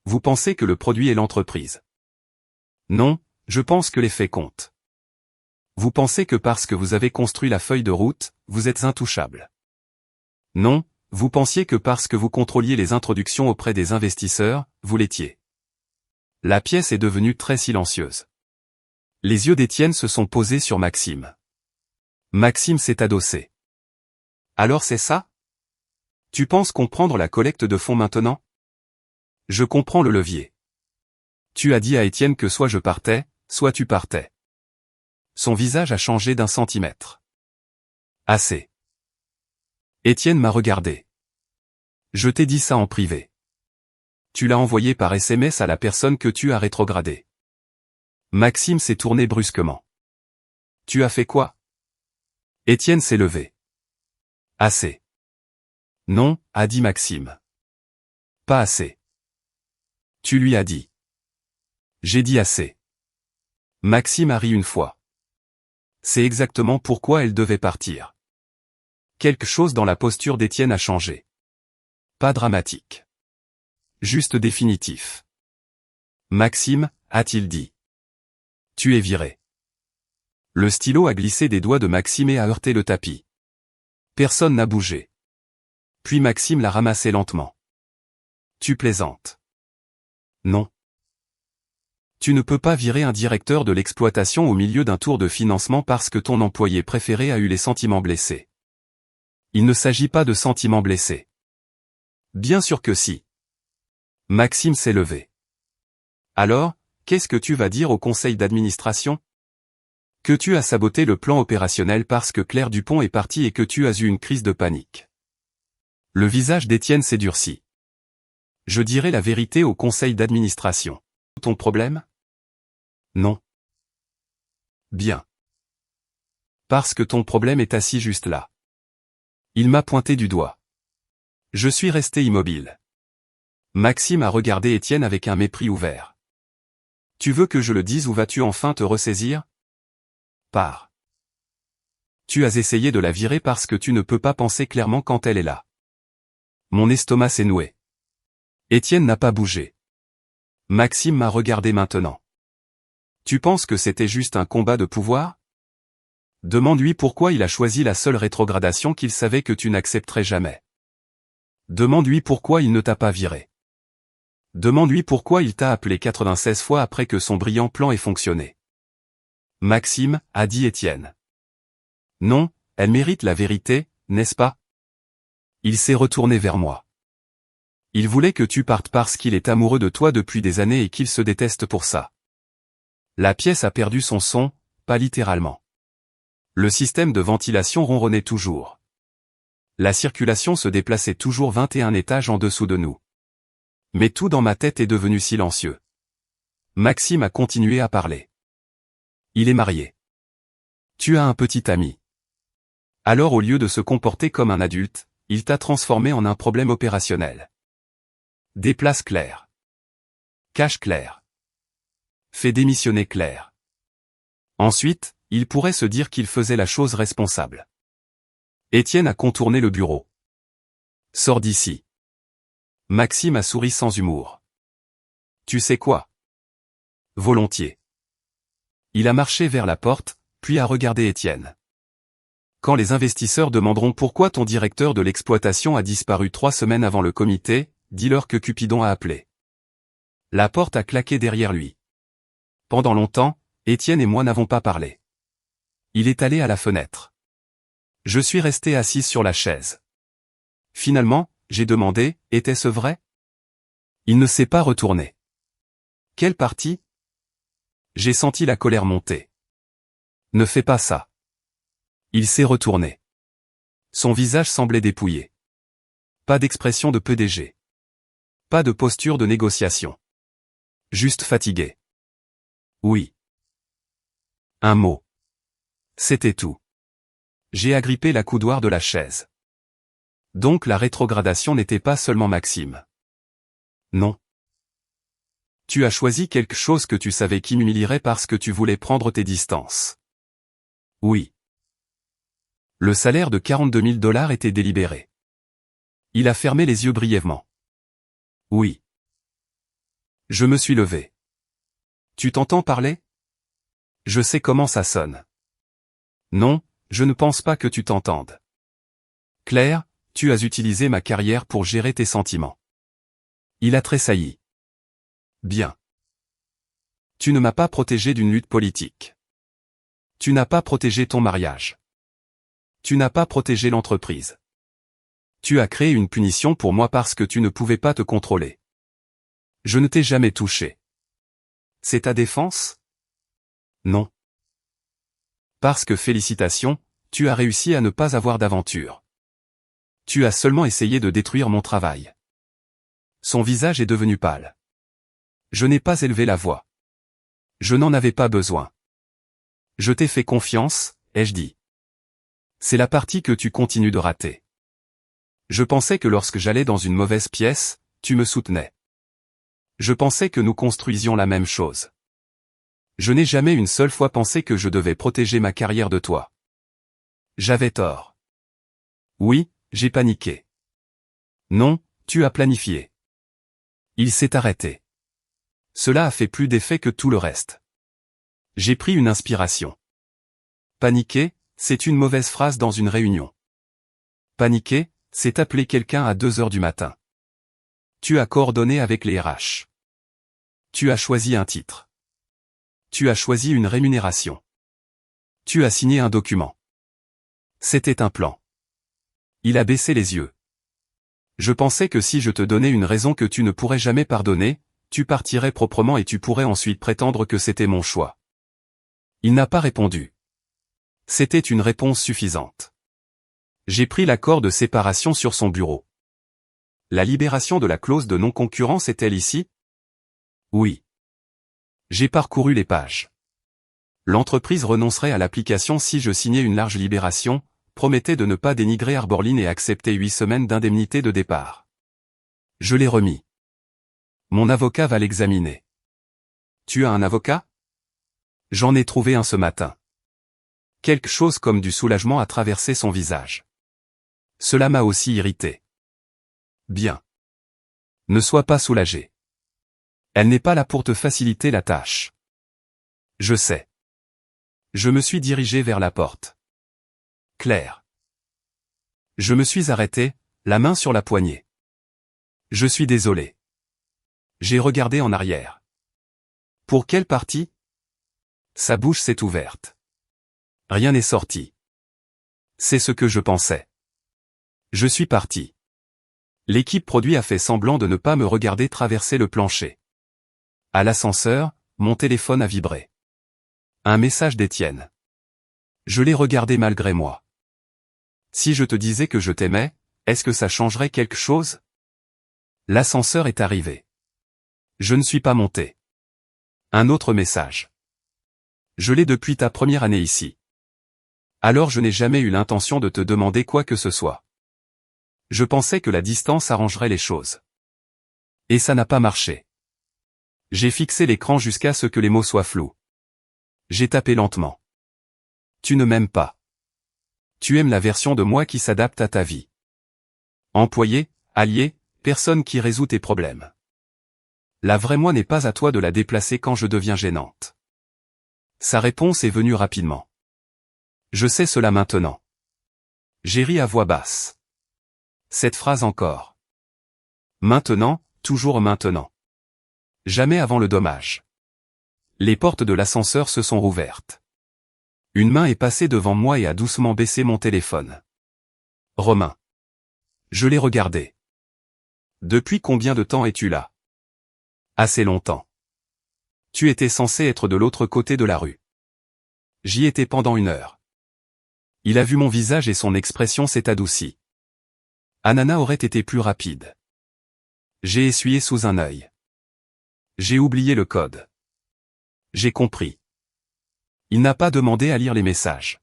Vous pensez que le produit est l'entreprise. Non, je pense que les faits comptent. Vous pensez que parce que vous avez construit la feuille de route, vous êtes intouchable. Non, vous pensiez que parce que vous contrôliez les introductions auprès des investisseurs, vous l'étiez. La pièce est devenue très silencieuse. Les yeux d'Étienne se sont posés sur Maxime. Maxime s'est adossé. Alors c'est ça? Tu penses comprendre la collecte de fonds maintenant? Je comprends le levier. Tu as dit à Étienne que soit je partais, soit tu partais. Son visage a changé d'1 centimètre. Assez. Étienne m'a regardé. Je t'ai dit ça en privé. Tu l'as envoyé par SMS à la personne que tu as rétrogradée. Maxime s'est tourné brusquement. Tu as fait quoi? Étienne s'est levé. Assez. Non, a dit Maxime. Pas assez. Tu lui as dit. J'ai dit assez. Maxime a ri une fois. C'est exactement pourquoi elle devait partir. Quelque chose dans la posture d'Étienne a changé. Pas dramatique. Juste définitif. Maxime, a-t-il dit. Tu es viré. Le stylo a glissé des doigts de Maxime et a heurté le tapis. Personne n'a bougé. Puis Maxime l'a ramassé lentement. Tu plaisantes. Non. Tu ne peux pas virer un directeur de l'exploitation au milieu d'un tour de financement parce que ton employé préféré a eu les sentiments blessés. Il ne s'agit pas de sentiments blessés. Bien sûr que si. Maxime s'est levé. Alors, qu'est-ce que tu vas dire au conseil d'administration? Que tu as saboté le plan opérationnel parce que Claire Dupont est partie et que tu as eu une crise de panique. Le visage d'Étienne s'est durci. Je dirai la vérité au conseil d'administration. Ton problème? Non. Bien. Parce que ton problème est assis juste là. Il m'a pointé du doigt. Je suis resté immobile. Maxime a regardé Étienne avec un mépris ouvert. Tu veux que je le dise ou vas-tu enfin te ressaisir? Pars. Tu as essayé de la virer parce que tu ne peux pas penser clairement quand elle est là. Mon estomac s'est noué. Étienne n'a pas bougé. Maxime m'a regardé maintenant. Tu penses que c'était juste un combat de pouvoir? Demande-lui pourquoi il a choisi la seule rétrogradation qu'il savait que tu n'accepterais jamais. Demande-lui pourquoi il ne t'a pas viré. Demande-lui pourquoi il t'a appelé 96 fois après que son brillant plan ait fonctionné. Maxime, a dit Étienne. Non, elle mérite la vérité, n'est-ce pas? Il s'est retourné vers moi. Il voulait que tu partes parce qu'il est amoureux de toi depuis des années et qu'il se déteste pour ça. La pièce a perdu son son, pas littéralement. Le système de ventilation ronronnait toujours. La circulation se déplaçait toujours 21 étages en dessous de nous. Mais tout dans ma tête est devenu silencieux. Maxime a continué à parler. Il est marié. Tu as un petit ami. Alors au lieu de se comporter comme un adulte, il t'a transformé en un problème opérationnel. Déplace Claire. Cache Claire. Fais démissionner Claire. Ensuite, il pourrait se dire qu'il faisait la chose responsable. Étienne a contourné le bureau. Sors d'ici. Maxime a souri sans humour. Tu sais quoi? Volontiers. Il a marché vers la porte, puis a regardé Étienne. Quand les investisseurs demanderont pourquoi ton directeur de l'exploitation a disparu 3 semaines avant le comité, dis-leur que Cupidon a appelé. La porte a claqué derrière lui. Pendant longtemps, Étienne et moi n'avons pas parlé. Il est allé à la fenêtre. Je suis resté assis sur la chaise. Finalement, j'ai demandé, était-ce vrai? Il ne s'est pas retourné. Quelle partie? J'ai senti la colère monter. Ne fais pas ça. Il s'est retourné. Son visage semblait dépouillé. Pas d'expression de PDG. Pas de posture de négociation. Juste fatigué. Oui. Un mot. C'était tout. J'ai agrippé la coudoir de la chaise. Donc la rétrogradation n'était pas seulement Maxime. Non. Tu as choisi quelque chose que tu savais qui m'humilierait parce que tu voulais prendre tes distances. Oui. Le salaire de 42 000 $ était délibéré. Il a fermé les yeux brièvement. Oui. Je me suis levé. Tu t'entends parler? Je sais comment ça sonne. Non, je ne pense pas que tu t'entendes. Claire, tu as utilisé ma carrière pour gérer tes sentiments. Il a tressailli. Bien. Tu ne m'as pas protégé d'une lutte politique. Tu n'as pas protégé ton mariage. Tu n'as pas protégé l'entreprise. Tu as créé une punition pour moi parce que tu ne pouvais pas te contrôler. Je ne t'ai jamais touché. C'est ta défense? Non. Parce que félicitations, tu as réussi à ne pas avoir d'aventure. Tu as seulement essayé de détruire mon travail. Son visage est devenu pâle. Je n'ai pas élevé la voix. Je n'en avais pas besoin. Je t'ai fait confiance, ai-je dit. C'est la partie que tu continues de rater. Je pensais que lorsque j'allais dans une mauvaise pièce, tu me soutenais. Je pensais que nous construisions la même chose. Je n'ai jamais une seule fois pensé que je devais protéger ma carrière de toi. J'avais tort. Oui, j'ai paniqué. Non, tu as planifié. Il s'est arrêté. Cela a fait plus d'effet que tout le reste. J'ai pris une inspiration. Paniquer, c'est une mauvaise phrase dans une réunion. Paniquer, c'est appeler quelqu'un à 2 heures du matin. Tu as coordonné avec les RH. Tu as choisi un titre. Tu as choisi une rémunération. Tu as signé un document. C'était un plan. Il a baissé les yeux. Je pensais que si je te donnais une raison que tu ne pourrais jamais pardonner, tu partirais proprement et tu pourrais ensuite prétendre que c'était mon choix. Il n'a pas répondu. C'était une réponse suffisante. J'ai pris l'accord de séparation sur son bureau. La libération de la clause de non-concurrence est-elle ici? Oui. J'ai parcouru les pages. L'entreprise renoncerait à l'application si je signais une large libération, promettait de ne pas dénigrer Arborline et accepter 8 semaines d'indemnité de départ. Je l'ai remis. Mon avocat va l'examiner. Tu as un avocat? J'en ai trouvé un ce matin. Quelque chose comme du soulagement a traversé son visage. Cela m'a aussi irrité. Bien. Ne sois pas soulagé. Elle n'est pas là pour te faciliter la tâche. Je sais. Je me suis dirigé vers la porte. Claire. Je me suis arrêté, la main sur la poignée. Je suis désolé. J'ai regardé en arrière. Pour quelle partie? Sa bouche s'est ouverte. Rien n'est sorti. C'est ce que je pensais. Je suis parti. L'équipe produit a fait semblant de ne pas me regarder traverser le plancher. À l'ascenseur, mon téléphone a vibré. Un message d'Étienne. Je l'ai regardé malgré moi. Si je te disais que je t'aimais, est-ce que ça changerait quelque chose? L'ascenseur est arrivé. Je ne suis pas monté. Un autre message. Je l'ai depuis ta première année ici. Alors je n'ai jamais eu l'intention de te demander quoi que ce soit. Je pensais que la distance arrangerait les choses. Et ça n'a pas marché. J'ai fixé l'écran jusqu'à ce que les mots soient flous. J'ai tapé lentement. Tu ne m'aimes pas. Tu aimes la version de moi qui s'adapte à ta vie. Employé, allié, Personne qui résout tes problèmes. La vraie moi n'est pas à toi de la déplacer quand je deviens gênante. Sa réponse est venue rapidement. Je sais cela maintenant. J'ai ri à voix basse. Cette phrase encore. Maintenant, toujours maintenant. Jamais avant le dommage. Les portes de l'ascenseur se sont rouvertes. Une main est passée devant moi et a doucement baissé mon téléphone. Romain. Je l'ai regardé. Depuis combien de temps es-tu là? Assez longtemps. Tu étais censé être de l'autre côté de la rue. J'y étais pendant 1 heure. Il a vu mon visage et son expression s'est adoucie. Anana aurait été plus rapide. J'ai essuyé sous un œil. J'ai oublié le code. J'ai compris. Il n'a pas demandé à lire les messages.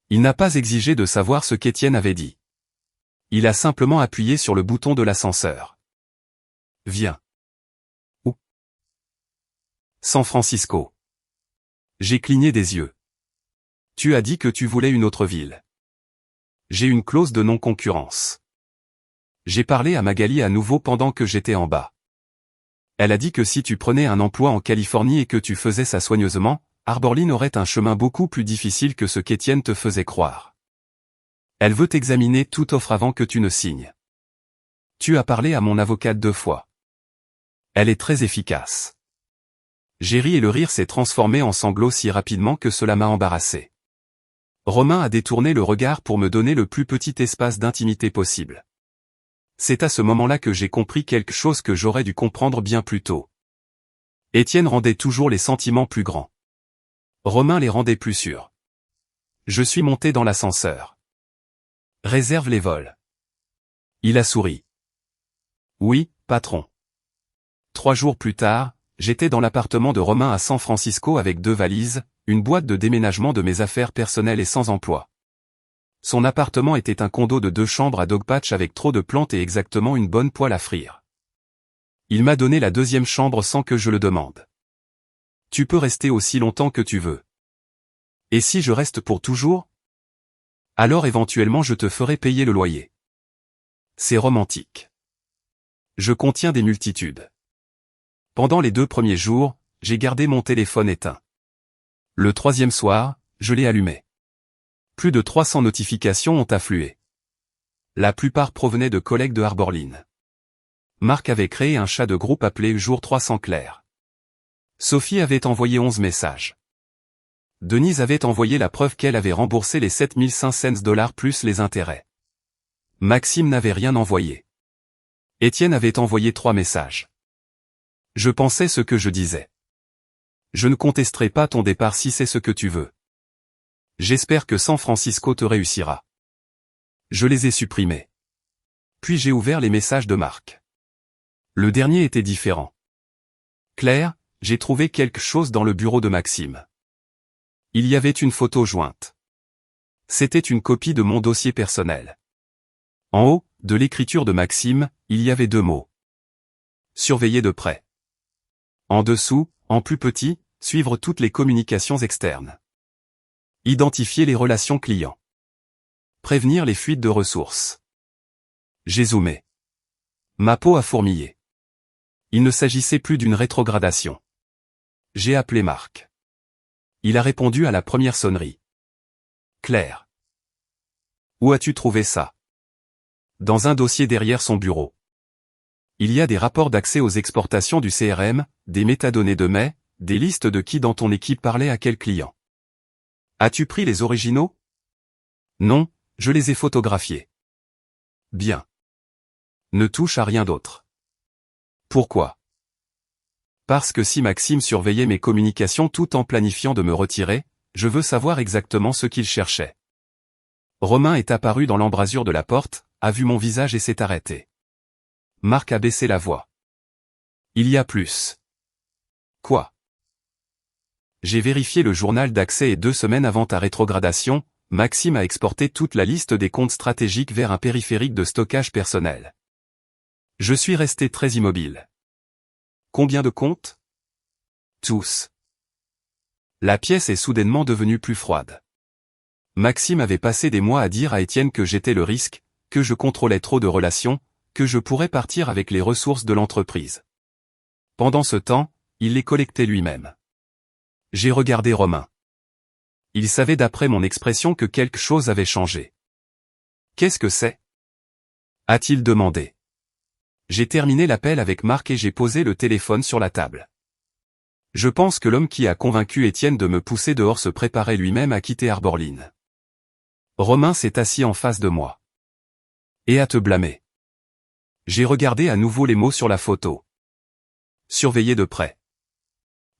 Il n'a pas exigé de savoir ce qu'Étienne avait dit. Il a simplement appuyé sur le bouton de l'ascenseur. Viens. Où? San Francisco. J'ai cligné des yeux. Tu as dit que tu voulais une autre ville. J'ai une clause de non-concurrence. J'ai parlé à Magali à nouveau pendant que j'étais en bas. Elle a dit que si tu prenais un emploi en Californie et que tu faisais ça soigneusement, Arborline aurait un chemin beaucoup plus difficile que ce qu'Étienne te faisait croire. Elle veut t'examiner toute offre avant que tu ne signes. Tu as parlé à mon avocate 2 fois. Elle est très efficace. J'ai ri et le rire s'est transformé en sanglots si rapidement que cela m'a embarrassé. Romain a détourné le regard pour me donner le plus petit espace d'intimité possible. C'est à ce moment-là que j'ai compris quelque chose que j'aurais dû comprendre bien plus tôt. Étienne rendait toujours les sentiments plus grands. Romain les rendait plus sûrs. Je suis monté dans l'ascenseur. Réserve les vols. Il a souri. Oui, patron. 3 jours plus tard, j'étais dans l'appartement de Romain à San Francisco avec 2 valises, une boîte de déménagement de mes affaires personnelles et sans emploi. Son appartement était un condo de 2 chambres à Dogpatch avec trop de plantes et exactement une bonne poêle à frire. Il m'a donné la 2e chambre sans que je le demande. Tu peux rester aussi longtemps que tu veux. Et si je reste pour toujours? Alors éventuellement je te ferai payer le loyer. C'est romantique. Je contiens des multitudes. Pendant les 2 premiers jours, j'ai gardé mon téléphone éteint. Le 3e soir, je l'ai allumé. Plus de 300 notifications ont afflué. La plupart provenaient de collègues de Arborline. Marc avait créé un chat de groupe appelé Jour 300 Clair. Sophie avait envoyé 11 messages. Denise avait envoyé la preuve qu'elle avait remboursé les $7,500 plus les intérêts. Maxime n'avait rien envoyé. Étienne avait envoyé 3 messages. Je pensais ce que je disais. Je ne contesterai pas ton départ si c'est ce que tu veux. J'espère que San Francisco te réussira. Je les ai supprimés. Puis j'ai ouvert les messages de Marc. Le dernier était différent. Claire, j'ai trouvé quelque chose dans le bureau de Maxime. Il y avait une photo jointe. C'était une copie de mon dossier personnel. En haut, de l'écriture de Maxime, il y avait 2 mots. Surveiller de près. En dessous, en plus petit, suivre toutes les communications externes. Identifier les relations clients. Prévenir les fuites de ressources. J'ai zoomé. Ma peau a fourmillé. Il ne s'agissait plus d'une rétrogradation. J'ai appelé Marc. Il a répondu à la première sonnerie. Claire. Où as-tu trouvé ça? Dans un dossier derrière son bureau. Il y a des rapports d'accès aux exportations du CRM, des métadonnées de mai, des listes de qui dans ton équipe parlait à quel client. As-tu pris les originaux? Non, je les ai photographiés. Bien. Ne touche à rien d'autre. Pourquoi? Parce que si Maxime surveillait mes communications tout en planifiant de me retirer, je veux savoir exactement ce qu'il cherchait. Romain est apparu dans l'embrasure de la porte, a vu mon visage et s'est arrêté. Marc a baissé la voix. Il y a plus. Quoi? J'ai vérifié le journal d'accès et 2 semaines avant ta rétrogradation, Maxime a exporté toute la liste des comptes stratégiques vers un périphérique de stockage personnel. Je suis resté très immobile. Combien de comptes? Tous. La pièce est soudainement devenue plus froide. Maxime avait passé des mois à dire à Étienne que j'étais le risque, que je contrôlais trop de relations, que je pourrais partir avec les ressources de l'entreprise. Pendant ce temps, il les collectait lui-même. J'ai regardé Romain. Il savait d'après mon expression que quelque chose avait changé. Qu'est-ce que c'est? A-t-il demandé. J'ai terminé l'appel avec Marc et j'ai posé le téléphone sur la table. Je pense que l'homme qui a convaincu Étienne de me pousser dehors se préparait lui-même à quitter Arborline. Romain s'est assis en face de moi. Et à te blâmer. J'ai regardé à nouveau les mots sur la photo. Surveiller de près.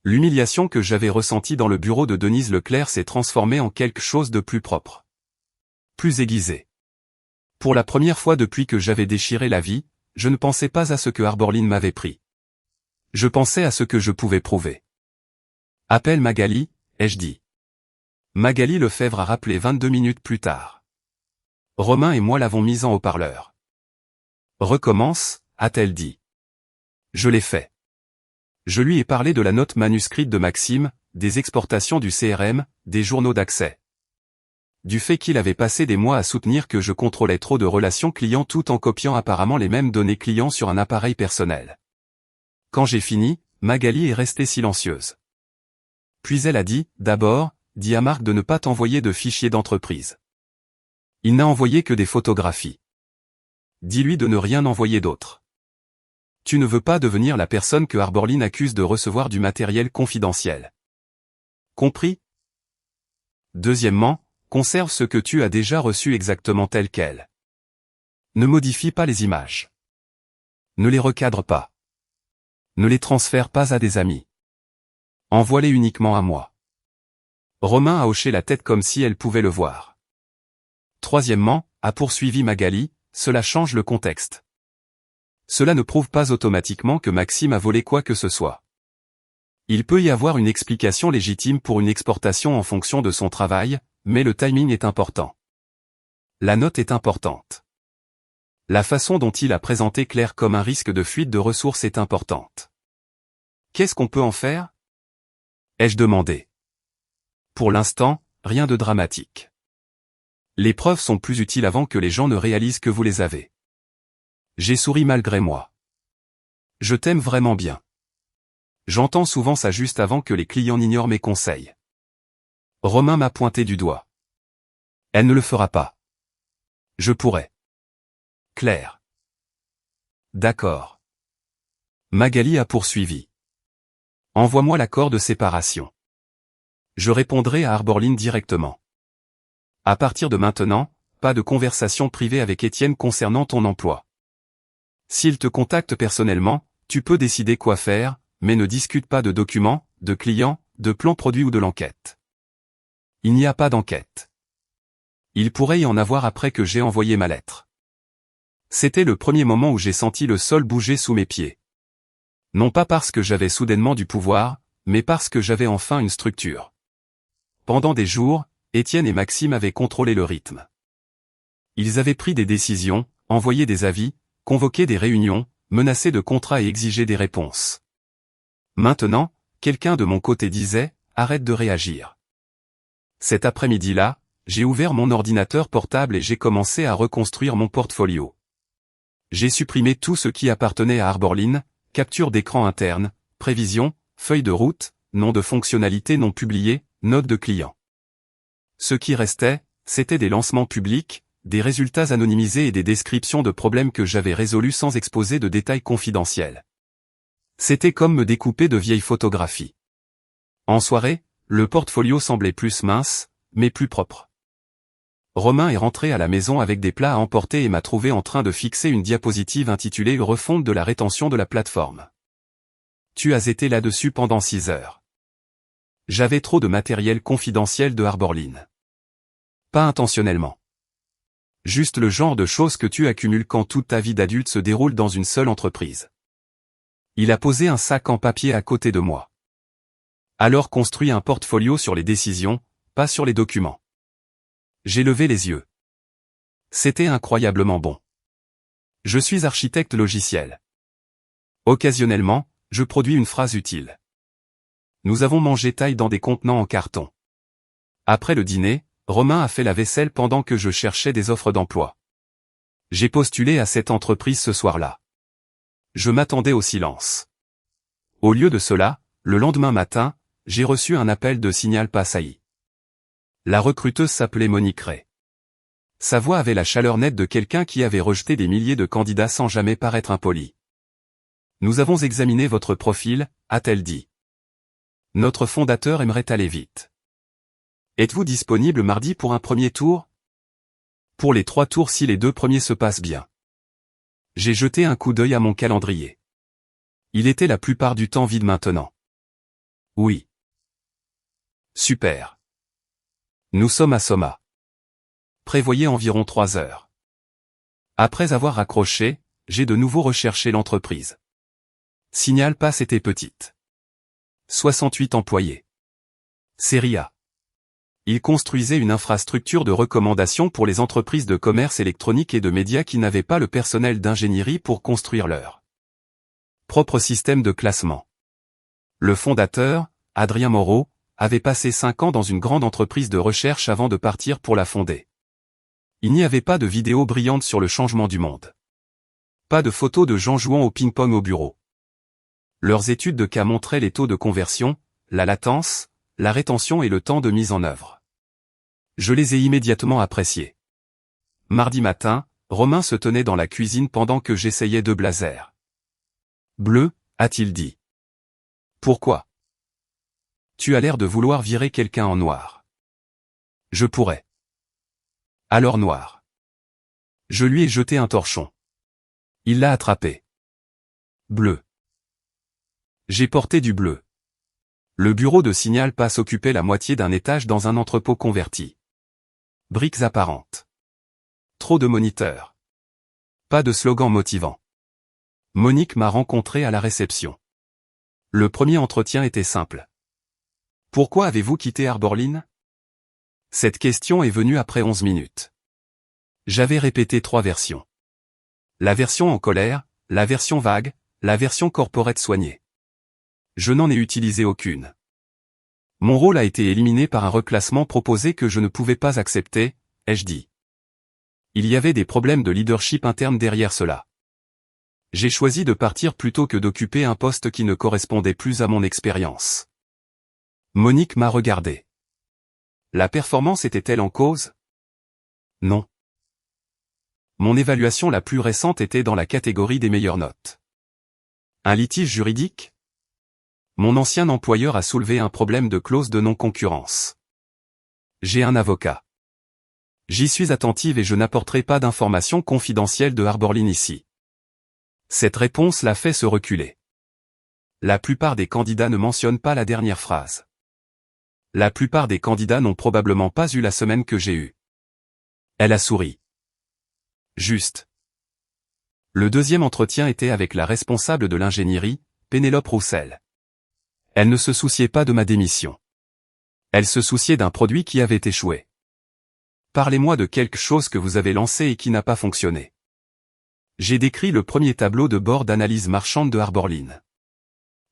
L'humiliation que j'avais ressentie dans le bureau de Denise Leclerc s'est transformée en quelque chose de plus propre. Plus aiguisé. Pour la première fois depuis que j'avais déchiré la vie, je ne pensais pas à ce que Arborline m'avait pris. Je pensais à ce que je pouvais prouver. Appelle Magali, ai-je dit. Magali Lefebvre a rappelé 22 minutes plus tard. Romain et moi l'avons mise en haut-parleur. Recommence, a-t-elle dit. Je l'ai fait. Je lui ai parlé de la note manuscrite de Maxime, des exportations du CRM, des journaux d'accès. Du fait qu'il avait passé des mois à soutenir que je contrôlais trop de relations clients tout en copiant apparemment les mêmes données clients sur un appareil personnel. Quand j'ai fini, Magali est restée silencieuse. Puis elle a dit, d'abord, dis à Marc de ne pas t'envoyer de fichiers d'entreprise. Il n'a envoyé que des photographies. Dis-lui de ne rien envoyer d'autre. Tu ne veux pas devenir la personne que Arborline accuse de recevoir du matériel confidentiel. Compris? Deuxièmement, conserve ce que tu as déjà reçu exactement tel quel. Ne modifie pas les images. Ne les recadre pas. Ne les transfère pas à des amis. Envoie-les uniquement à moi. Romain a hoché la tête comme si elle pouvait le voir. Troisièmement, a poursuivi Magali, cela change le contexte. Cela ne prouve pas automatiquement que Maxime a volé quoi que ce soit. Il peut y avoir une explication légitime pour une exportation en fonction de son travail, mais le timing est important. La note est importante. La façon dont il a présenté Claire comme un risque de fuite de ressources est importante. Qu'est-ce qu'on peut en faire? Ai-je demandé. Pour l'instant, rien de dramatique. Les preuves sont plus utiles avant que les gens ne réalisent que vous les avez. J'ai souri malgré moi. Je t'aime vraiment bien. J'entends souvent ça juste avant que les clients n'ignorent mes conseils. Romain m'a pointé du doigt. Elle ne le fera pas. Je pourrais. Claire. D'accord. Magali a poursuivi. Envoie-moi l'accord de séparation. Je répondrai à Arborline directement. À partir de maintenant, pas de conversation privée avec Étienne concernant ton emploi. S'il te contacte personnellement, tu peux décider quoi faire, mais ne discute pas de documents, de clients, de plans produits ou de l'enquête. Il n'y a pas d'enquête. Il pourrait y en avoir après que j'ai envoyé ma lettre. C'était le premier moment où j'ai senti le sol bouger sous mes pieds. Non pas parce que j'avais soudainement du pouvoir, mais parce que j'avais enfin une structure. Pendant des jours, Étienne et Maxime avaient contrôlé le rythme. Ils avaient pris des décisions, envoyé des avis, convoqué des réunions, menacé de contrats et exigé des réponses. Maintenant, quelqu'un de mon côté disait, arrête de réagir. Cet après-midi-là, j'ai ouvert mon ordinateur portable et j'ai commencé à reconstruire mon portfolio. J'ai supprimé tout ce qui appartenait à Arborline, capture d'écran interne, prévision, feuille de route, nom de fonctionnalité non publié, note de client. Ce qui restait, c'était des lancements publics, des résultats anonymisés et des descriptions de problèmes que j'avais résolus sans exposer de détails confidentiels. C'était comme me découper de vieilles photographies. En soirée, le portfolio semblait plus mince, mais plus propre. Romain est rentré à la maison avec des plats à emporter et m'a trouvé en train de fixer une diapositive intitulée « Refonte de la rétention de la plateforme ». Tu as été là-dessus pendant 6 heures. J'avais trop de matériel confidentiel de Arborline. Pas intentionnellement. Juste le genre de choses que tu accumules quand toute ta vie d'adulte se déroule dans une seule entreprise. Il a posé un sac en papier à côté de moi. Alors construis un portfolio sur les décisions, pas sur les documents. J'ai levé les yeux. C'était incroyablement bon. Je suis architecte logiciel. Occasionnellement, je produis une phrase utile. Nous avons mangé taille dans des contenants en carton. Après le dîner, Romain a fait la vaisselle pendant que je cherchais des offres d'emploi. J'ai postulé à cette entreprise ce soir-là. Je m'attendais au silence. Au lieu de cela, le lendemain matin, j'ai reçu un appel de Signal Passaï. La recruteuse s'appelait Monique Ray. Sa voix avait la chaleur nette de quelqu'un qui avait rejeté des milliers de candidats sans jamais paraître impoli. Nous avons examiné votre profil, a-t-elle dit. Notre fondateur aimerait aller vite. Êtes-vous disponible mardi pour un premier tour? Pour les 3 tours si les 2 premiers se passent bien. J'ai jeté un coup d'œil à mon calendrier. Il était la plupart du temps vide maintenant. Oui. Super. Nous sommes à Soma. Prévoyez environ 3 heures. Après avoir raccroché, j'ai de nouveau recherché l'entreprise. Signal Pass était petite. 68 employés. Série A. Il construisait une infrastructure de recommandation pour les entreprises de commerce électronique et de médias qui n'avaient pas le personnel d'ingénierie pour construire leur propre système de classement. Le fondateur, Adrien Moreau, avait passé 5 ans dans une grande entreprise de recherche avant de partir pour la fonder. Il n'y avait pas de vidéo brillante sur le changement du monde. Pas de photos de gens jouant au ping-pong au bureau. Leurs études de cas montraient les taux de conversion, la latence, la rétention et le temps de mise en œuvre. Je les ai immédiatement appréciés. Mardi matin, Romain se tenait dans la cuisine pendant que j'essayais 2 blazers. Bleu, a-t-il dit. Pourquoi? Tu as l'air de vouloir virer quelqu'un en noir. Je pourrais. Alors noir. Je lui ai jeté un torchon. Il l'a attrapé. Bleu. J'ai porté du bleu. Le bureau de Signal Pass occupait la moitié d'un étage dans un entrepôt converti. Briques apparentes. Trop de moniteurs. Pas de slogan motivant. Monique m'a rencontré à la réception. Le premier entretien était simple. Pourquoi avez-vous quitté Arborline? Cette question est venue après 11 minutes. J'avais répété 3 versions. La version en colère, la version vague, la version corporate soignée. Je n'en ai utilisé aucune. Mon rôle a été éliminé par un reclassement proposé que je ne pouvais pas accepter, ai-je dit. Il y avait des problèmes de leadership interne derrière cela. J'ai choisi de partir plutôt que d'occuper un poste qui ne correspondait plus à mon expérience. Monique m'a regardé. La performance était-elle en cause? Non. Mon évaluation la plus récente était dans la catégorie des meilleures notes. Un litige juridique? Mon ancien employeur a soulevé un problème de clause de non-concurrence. J'ai un avocat. J'y suis attentive et je n'apporterai pas d'informations confidentielles de Arborline ici. Cette réponse l'a fait se reculer. La plupart des candidats ne mentionnent pas la dernière phrase. La plupart des candidats n'ont probablement pas eu la semaine que j'ai eue. Elle a souri. Juste. Le deuxième entretien était avec la responsable de l'ingénierie, Pénélope Roussel. Elle ne se souciait pas de ma démission. Elle se souciait d'un produit qui avait échoué. Parlez-moi de quelque chose que vous avez lancé et qui n'a pas fonctionné. J'ai décrit le premier tableau de bord d'analyse marchande de Arborline.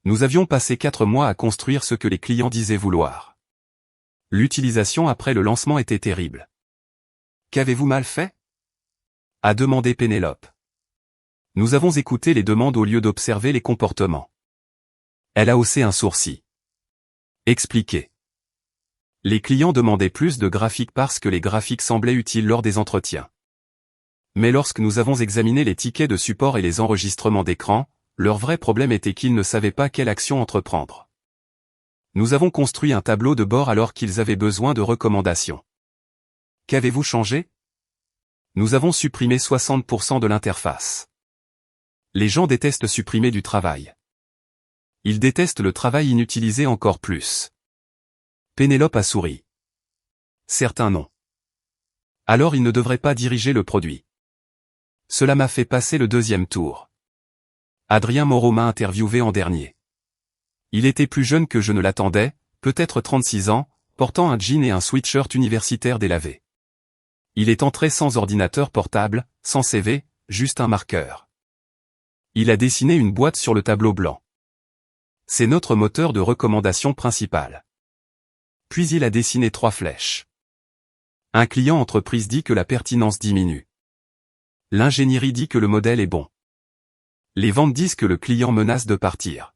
Nous avions passé 4 mois à construire ce que les clients disaient vouloir. L'utilisation après le lancement était terrible. Qu'avez-vous mal fait? A demandé Pénélope. Nous avons écouté les demandes au lieu d'observer les comportements. Elle a haussé un sourcil. Expliquez. Les clients demandaient plus de graphiques parce que les graphiques semblaient utiles lors des entretiens. Mais lorsque nous avons examiné les tickets de support et les enregistrements d'écran, leur vrai problème était qu'ils ne savaient pas quelle action entreprendre. Nous avons construit un tableau de bord alors qu'ils avaient besoin de recommandations. Qu'avez-vous changé? Nous avons supprimé 60% de l'interface. Les gens détestent supprimer du travail. Ils détestent le travail inutilisé encore plus. Pénélope a souri. Certains non. Alors ils ne devraient pas diriger le produit. Cela m'a fait passer le 2e tour. Adrien Moreau m'a interviewé en dernier. Il était plus jeune que je ne l'attendais, peut-être 36 ans, portant un jean et un sweatshirt universitaire délavé. Il est entré sans ordinateur portable, sans CV, juste un marqueur. Il a dessiné une boîte sur le tableau blanc. C'est notre moteur de recommandation principal. Puis il a dessiné 3 flèches. Un client entreprise dit que la pertinence diminue. L'ingénierie dit que le modèle est bon. Les ventes disent que le client menace de partir.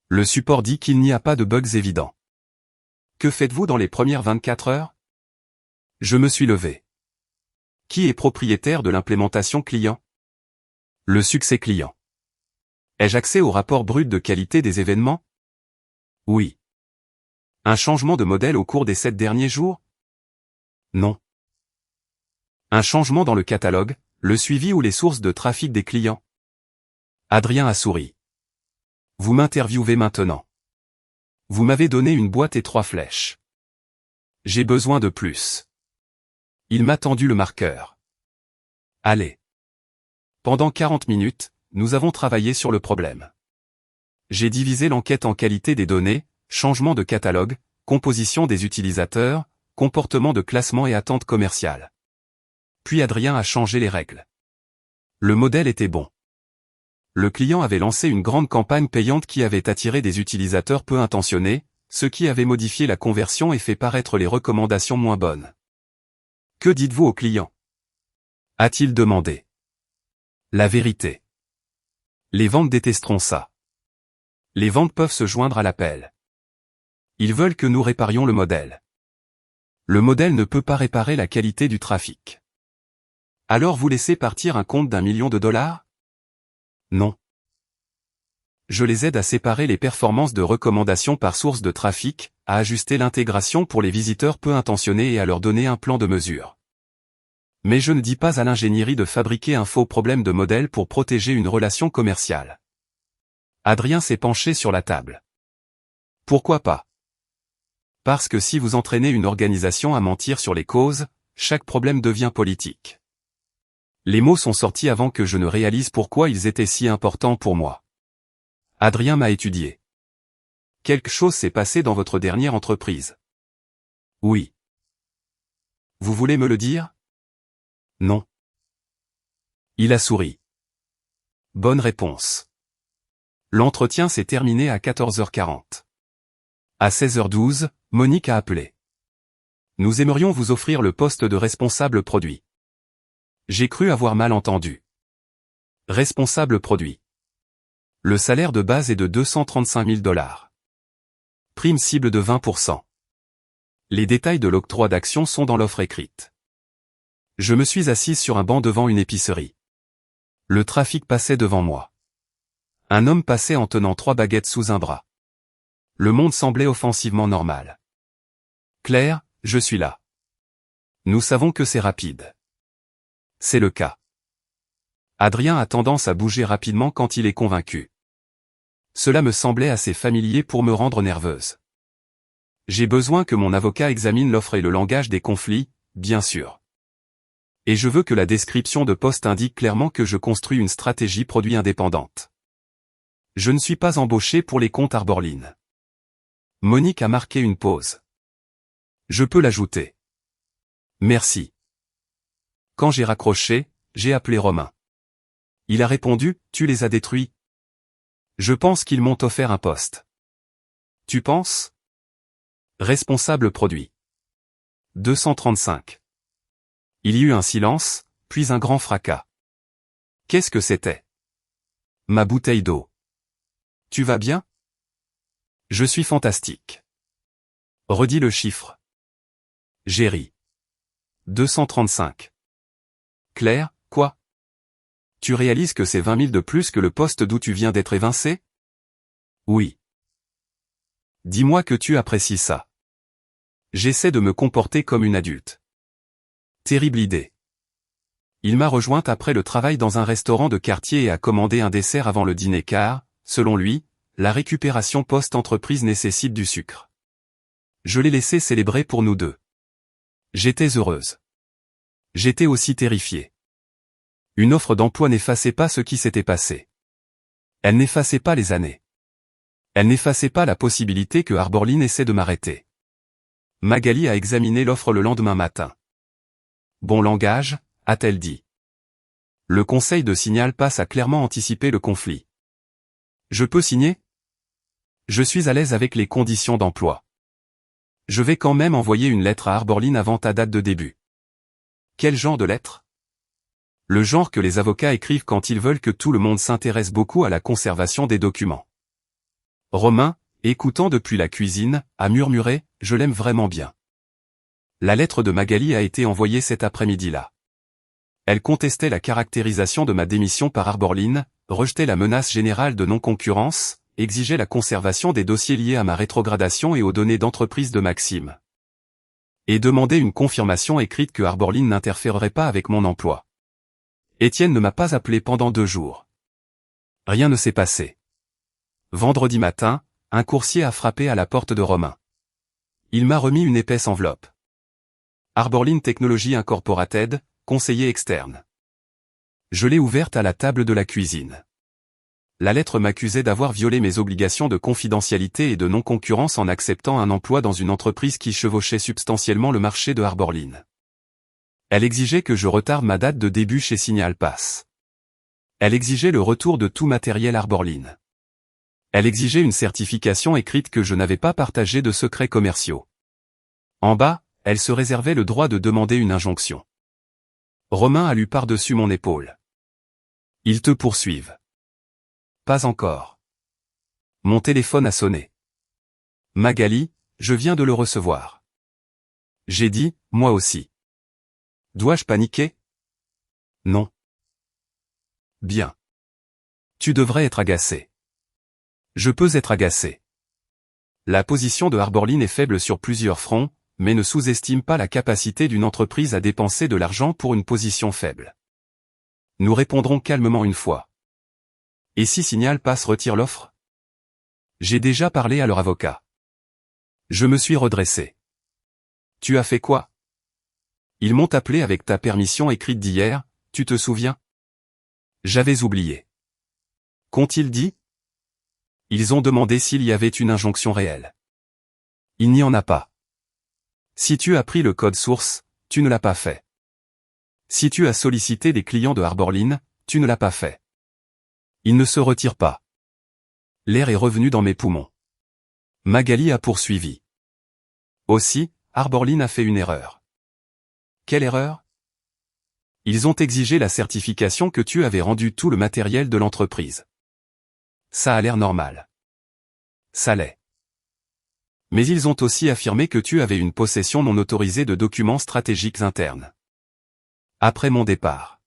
Le support dit qu'il n'y a pas de bugs évidents. Que faites-vous dans les premières 24 heures? Je me suis levé. Qui est propriétaire de l'implémentation client? Le succès client. Ai-je accès au rapport brut de qualité des événements? Oui. Un changement de modèle au cours des 7 derniers jours? Non. Un changement dans le catalogue, le suivi ou les sources de trafic des clients? Adrien a souri. Vous m'interviewez maintenant. Vous m'avez donné une boîte et 3 flèches. J'ai besoin de plus. Il m'a tendu le marqueur. Allez. Pendant 40 minutes, nous avons travaillé sur le problème. J'ai divisé l'enquête en qualité des données, changement de catalogue, composition des utilisateurs, comportement de classement et attente commerciale. Puis Adrien a changé les règles. Le modèle était bon. Le client avait lancé une grande campagne payante qui avait attiré des utilisateurs peu intentionnés, ce qui avait modifié la conversion et fait paraître les recommandations moins bonnes. Que dites-vous au client? A-t-il demandé. La vérité. Les ventes détesteront ça. Les ventes peuvent se joindre à l'appel. Ils veulent que nous réparions le modèle. Le modèle ne peut pas réparer la qualité du trafic. Alors vous laissez partir un compte d'1 million de dollars? Non. Je les aide à séparer les performances de recommandation par source de trafic, à ajuster l'intégration pour les visiteurs peu intentionnés et à leur donner un plan de mesure. Mais je ne dis pas à l'ingénierie de fabriquer un faux problème de modèle pour protéger une relation commerciale. Adrien s'est penché sur la table. Pourquoi pas? Parce que si vous entraînez une organisation à mentir sur les causes, chaque problème devient politique. Les mots sont sortis avant que je ne réalise pourquoi ils étaient si importants pour moi. Adrien m'a étudié. Quelque chose s'est passé dans votre dernière entreprise. Oui. Vous voulez me le dire? Non. Il a souri. Bonne réponse. L'entretien s'est terminé à 14h40. À 16h12, Monique a appelé. Nous aimerions vous offrir le poste de responsable produit. J'ai cru avoir mal entendu. Responsable produit. Le salaire de base est de 235 000 $. Prime cible de 20%. Les détails de l'octroi d'actions sont dans l'offre écrite. Je me suis assise sur un banc devant une épicerie. Le trafic passait devant moi. Un homme passait en tenant 3 baguettes sous un bras. Le monde semblait offensivement normal. Claire, je suis là. Nous savons que c'est rapide. C'est le cas. Adrien a tendance à bouger rapidement quand il est convaincu. Cela me semblait assez familier pour me rendre nerveuse. J'ai besoin que mon avocat examine l'offre et le langage des conflits, bien sûr. Et je veux que la description de poste indique clairement que je construis une stratégie produit indépendante. Je ne suis pas embauché pour les comptes Arborline. Monique a marqué une pause. Je peux l'ajouter. Merci. Quand j'ai raccroché, j'ai appelé Romain. Il a répondu, tu les as détruits. Je pense qu'ils m'ont offert un poste. Tu penses? Responsable produit. 235. Il y eut un silence, puis un grand fracas. Qu'est-ce que c'était? Ma bouteille d'eau. Tu vas bien? Je suis fantastique. Redis le chiffre. J'ai ri. 235. Claire, quoi? Tu réalises que c'est 20 000 de plus que le poste d'où tu viens d'être évincé? Oui. Dis-moi que tu apprécies ça. J'essaie de me comporter comme une adulte. Terrible idée. Il m'a rejointe après le travail dans un restaurant de quartier et a commandé un dessert avant le dîner car, selon lui, la récupération post-entreprise nécessite du sucre. Je l'ai laissé célébrer pour nous deux. J'étais heureuse. J'étais aussi terrifiée. Une offre d'emploi n'effaçait pas ce qui s'était passé. Elle n'effaçait pas les années. Elle n'effaçait pas la possibilité que Arborline essaie de m'arrêter. Magali a examiné l'offre le lendemain matin. Bon langage, a-t-elle dit. Le conseil de Signal passe à clairement anticiper le conflit. Je peux signer? Je suis à l'aise avec les conditions d'emploi. Je vais quand même envoyer une lettre à Arborline avant ta date de début. Quel genre de lettre? Le genre que les avocats écrivent quand ils veulent que tout le monde s'intéresse beaucoup à la conservation des documents. Romain, écoutant depuis la cuisine, a murmuré « Je l'aime vraiment bien ». La lettre de Magali a été envoyée cet après-midi-là. Elle contestait la caractérisation de ma démission par Arborline, rejetait la menace générale de non-concurrence, exigeait la conservation des dossiers liés à ma rétrogradation et aux données d'entreprise de Maxime. Et demandait une confirmation écrite que Arborline n'interférerait pas avec mon emploi. Étienne ne m'a pas appelé pendant 2 jours. Rien ne s'est passé. Vendredi matin, un coursier a frappé à la porte de Romain. Il m'a remis une épaisse enveloppe. Arborline Technologies Incorporated, conseiller externe. Je l'ai ouverte à la table de la cuisine. La lettre m'accusait d'avoir violé mes obligations de confidentialité et de non-concurrence en acceptant un emploi dans une entreprise qui chevauchait substantiellement le marché de Arborline. Elle exigeait que je retarde ma date de début chez Signal Pass. Elle exigeait le retour de tout matériel Arborline. Elle exigeait une certification écrite que je n'avais pas partagée de secrets commerciaux. En bas, elle se réservait le droit de demander une injonction. Romain a lu par-dessus mon épaule. Ils te poursuivent. Pas encore. Mon téléphone a sonné. Magali, je viens de le recevoir. J'ai dit, moi aussi. Dois-je paniquer? Non. Bien. Tu devrais être agacé. Je peux être agacé. La position de Arborline est faible sur plusieurs fronts, mais ne sous-estime pas la capacité d'une entreprise à dépenser de l'argent pour une position faible. Nous répondrons calmement une fois. Et si Signal Pass retire l'offre? J'ai déjà parlé à leur avocat. Je me suis redressé. Tu as fait quoi? Ils m'ont appelé avec ta permission écrite d'hier, tu te souviens? J'avais oublié. Qu'ont-ils dit? Ils ont demandé s'il y avait une injonction réelle. Il n'y en a pas. Si tu as pris le code source, tu ne l'as pas fait. Si tu as sollicité des clients de Arborline, tu ne l'as pas fait. Il ne se retire pas. L'air est revenu dans mes poumons. Magali a poursuivi. Aussi, Arborline a fait une erreur. Quelle erreur? Ils ont exigé la certification que tu avais rendu tout le matériel de l'entreprise. Ça a l'air normal. Ça l'est. Mais ils ont aussi affirmé que tu avais une possession non autorisée de documents stratégiques internes. Après mon départ.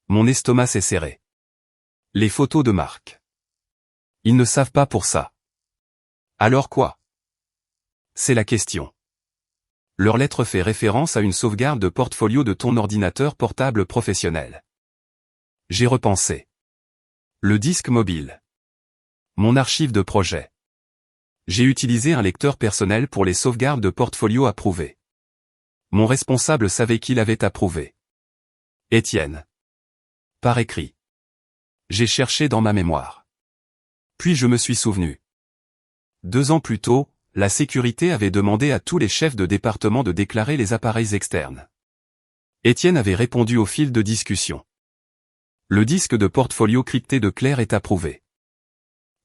Mon estomac s'est serré. Les photos de Marc. Ils ne savent pas pour ça. Alors quoi? C'est la question. Leur lettre fait référence à une sauvegarde de portfolio de ton ordinateur portable professionnel. J'ai repensé. Le disque mobile. Mon archive de projet. J'ai utilisé un lecteur personnel pour les sauvegardes de portfolio approuvées. Mon responsable savait qu'il avait approuvé. Étienne. Par écrit. J'ai cherché dans ma mémoire. Puis je me suis souvenu. 2 ans plus tôt, la sécurité avait demandé à tous les chefs de département de déclarer les appareils externes. Étienne avait répondu au fil de discussion. Le disque de portfolio crypté de Claire est approuvé.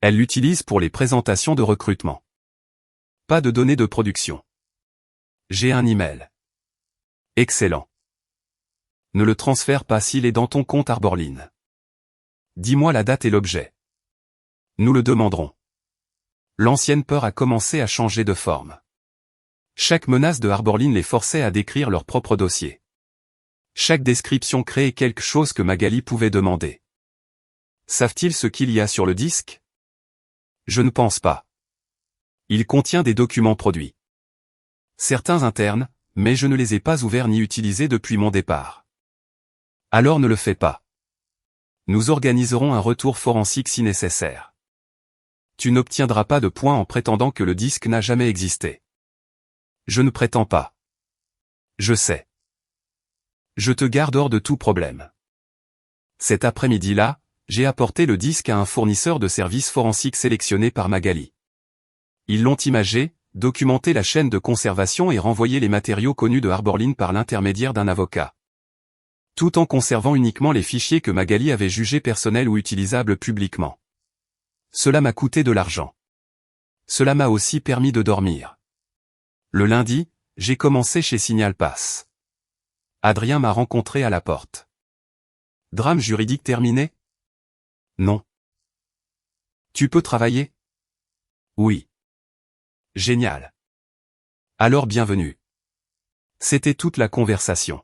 Elle l'utilise pour les présentations de recrutement. Pas de données de production. J'ai un email. Excellent. Ne le transfère pas s'il est dans ton compte Arborline. Dis-moi la date et l'objet. Nous le demanderons. L'ancienne peur a commencé à changer de forme. Chaque menace de Arborline les forçait à décrire leur propre dossier. Chaque description créait quelque chose que Magali pouvait demander. Savent-ils ce qu'il y a sur le disque? Je ne pense pas. Il contient des documents produits. Certains internes, mais je ne les ai pas ouverts ni utilisés depuis mon départ. Alors ne le fais pas. Nous organiserons un retour forensique si nécessaire. Tu n'obtiendras pas de points en prétendant que le disque n'a jamais existé. Je ne prétends pas. Je sais. Je te garde hors de tout problème. Cet après-midi-là, j'ai apporté le disque à un fournisseur de services forensiques sélectionné par Magali. Ils l'ont imagé, documenté la chaîne de conservation et renvoyé les matériaux connus de Arborline par l'intermédiaire d'un avocat. Tout en conservant uniquement les fichiers que Magali avait jugés personnels ou utilisables publiquement. Cela m'a coûté de l'argent. Cela m'a aussi permis de dormir. Le lundi, j'ai commencé chez Signal Pass. Adrien m'a rencontré à la porte. Drame juridique terminé? Non. Tu peux travailler? Oui. Génial. Alors bienvenue. C'était toute la conversation.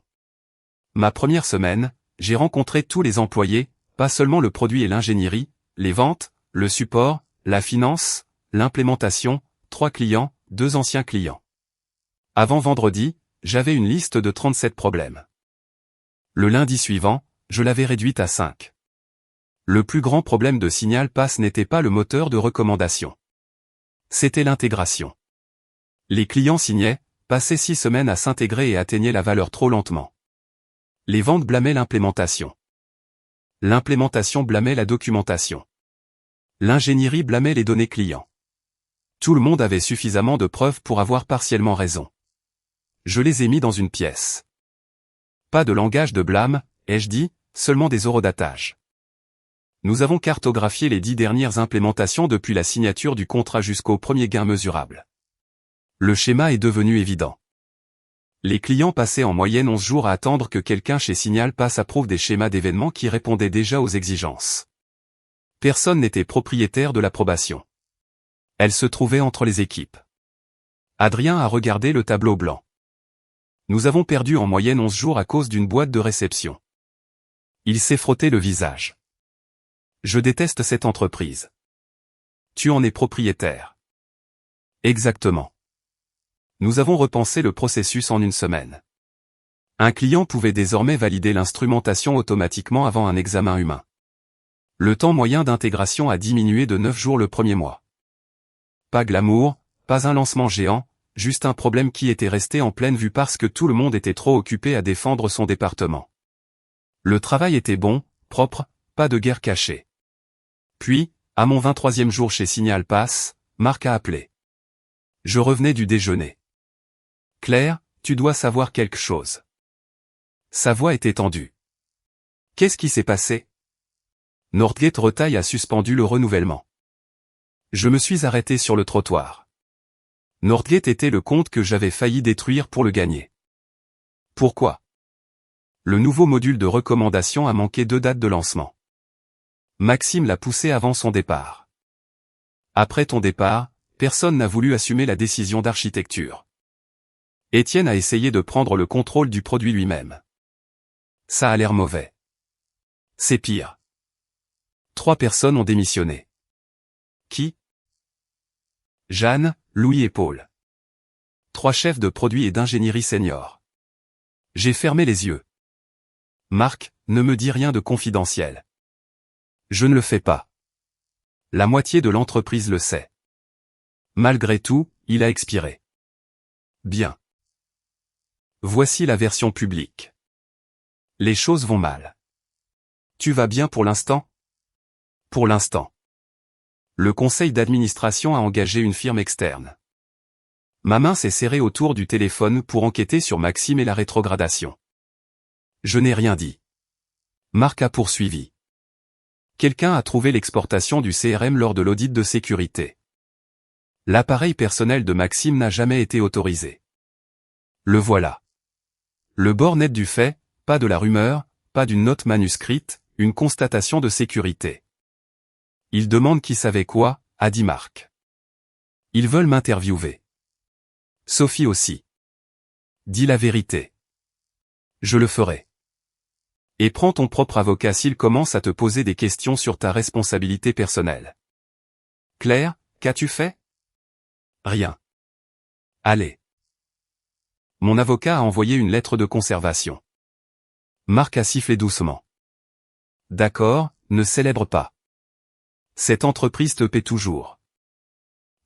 Ma première semaine, j'ai rencontré tous les employés, pas seulement le produit et l'ingénierie, les ventes, le support, la finance, l'implémentation, 3 clients, 2 anciens clients. Avant vendredi, j'avais une liste de 37 problèmes. Le lundi suivant, je l'avais réduite à 5. Le plus grand problème de Signal Pass n'était pas le moteur de recommandation. C'était l'intégration. Les clients signaient, passaient 6 semaines à s'intégrer et atteignaient la valeur trop lentement. Les ventes blâmaient l'implémentation. L'implémentation blâmait la documentation. L'ingénierie blâmait les données clients. Tout le monde avait suffisamment de preuves pour avoir partiellement raison. Je les ai mis dans une pièce. Pas de langage de blâme, ai-je dit, seulement des horodatage. Nous avons cartographié les 10 dernières implémentations depuis la signature du contrat jusqu'au premier gain mesurable. Le schéma est devenu évident. Les clients passaient en moyenne 11 jours à attendre que quelqu'un chez Signal Pass approuve des schémas d'événements qui répondaient déjà aux exigences. Personne n'était propriétaire de l'approbation. Elle se trouvait entre les équipes. Adrien a regardé le tableau blanc. Nous avons perdu en moyenne 11 jours à cause d'une boîte de réception. Il s'est frotté le visage. Je déteste cette entreprise. Tu en es propriétaire. Exactement. Nous avons repensé le processus en une semaine. Un client pouvait désormais valider l'instrumentation automatiquement avant un examen humain. Le temps moyen d'intégration a diminué de 9 jours le premier mois. Pas glamour, pas un lancement géant, juste un problème qui était resté en pleine vue parce que tout le monde était trop occupé à défendre son département. Le travail était bon, propre, pas de guerre cachée. Puis, à mon 23e jour chez Signal Pass, Marc a appelé. Je revenais du déjeuner. Claire, tu dois savoir quelque chose. Sa voix était tendue. Qu'est-ce qui s'est passé? Northgate Retail a suspendu le renouvellement. Je me suis arrêté sur le trottoir. Northgate était le compte que j'avais failli détruire pour le gagner. Pourquoi? Le nouveau module de recommandation a manqué 2 dates de lancement. Maxime l'a poussé avant son départ. Après ton départ, personne n'a voulu assumer la décision d'architecture. Étienne a essayé de prendre le contrôle du produit lui-même. Ça a l'air mauvais. C'est pire. 3 personnes ont démissionné. Qui? Jeanne, Louis et Paul. 3 chefs de produit et d'ingénierie senior. J'ai fermé les yeux. Marc, ne me dis rien de confidentiel. Je ne le fais pas. La moitié de l'entreprise le sait. Malgré tout, il a expiré. Bien. Voici la version publique. Les choses vont mal. Tu vas bien pour l'instant? Pour l'instant. Le conseil d'administration a engagé une firme externe. Ma main s'est serrée autour du téléphone pour enquêter sur Maxime et la rétrogradation. Je n'ai rien dit. Marc a poursuivi. Quelqu'un a trouvé l'exportation du CRM lors de l'audit de sécurité. L'appareil personnel de Maxime n'a jamais été autorisé. Le voilà. Le bord net du fait, pas de la rumeur, pas d'une note manuscrite, une constatation de sécurité. Ils demandent qui savait quoi, a dit Marc. Ils veulent m'interviewer. Sophie aussi. Dis la vérité. Je le ferai. Et prends ton propre avocat s'il commence à te poser des questions sur ta responsabilité personnelle. Claire, qu'as-tu fait? Rien. Allez. Mon avocat a envoyé une lettre de conservation. Marc a sifflé doucement. D'accord, ne célèbre pas. Cette entreprise te paie toujours.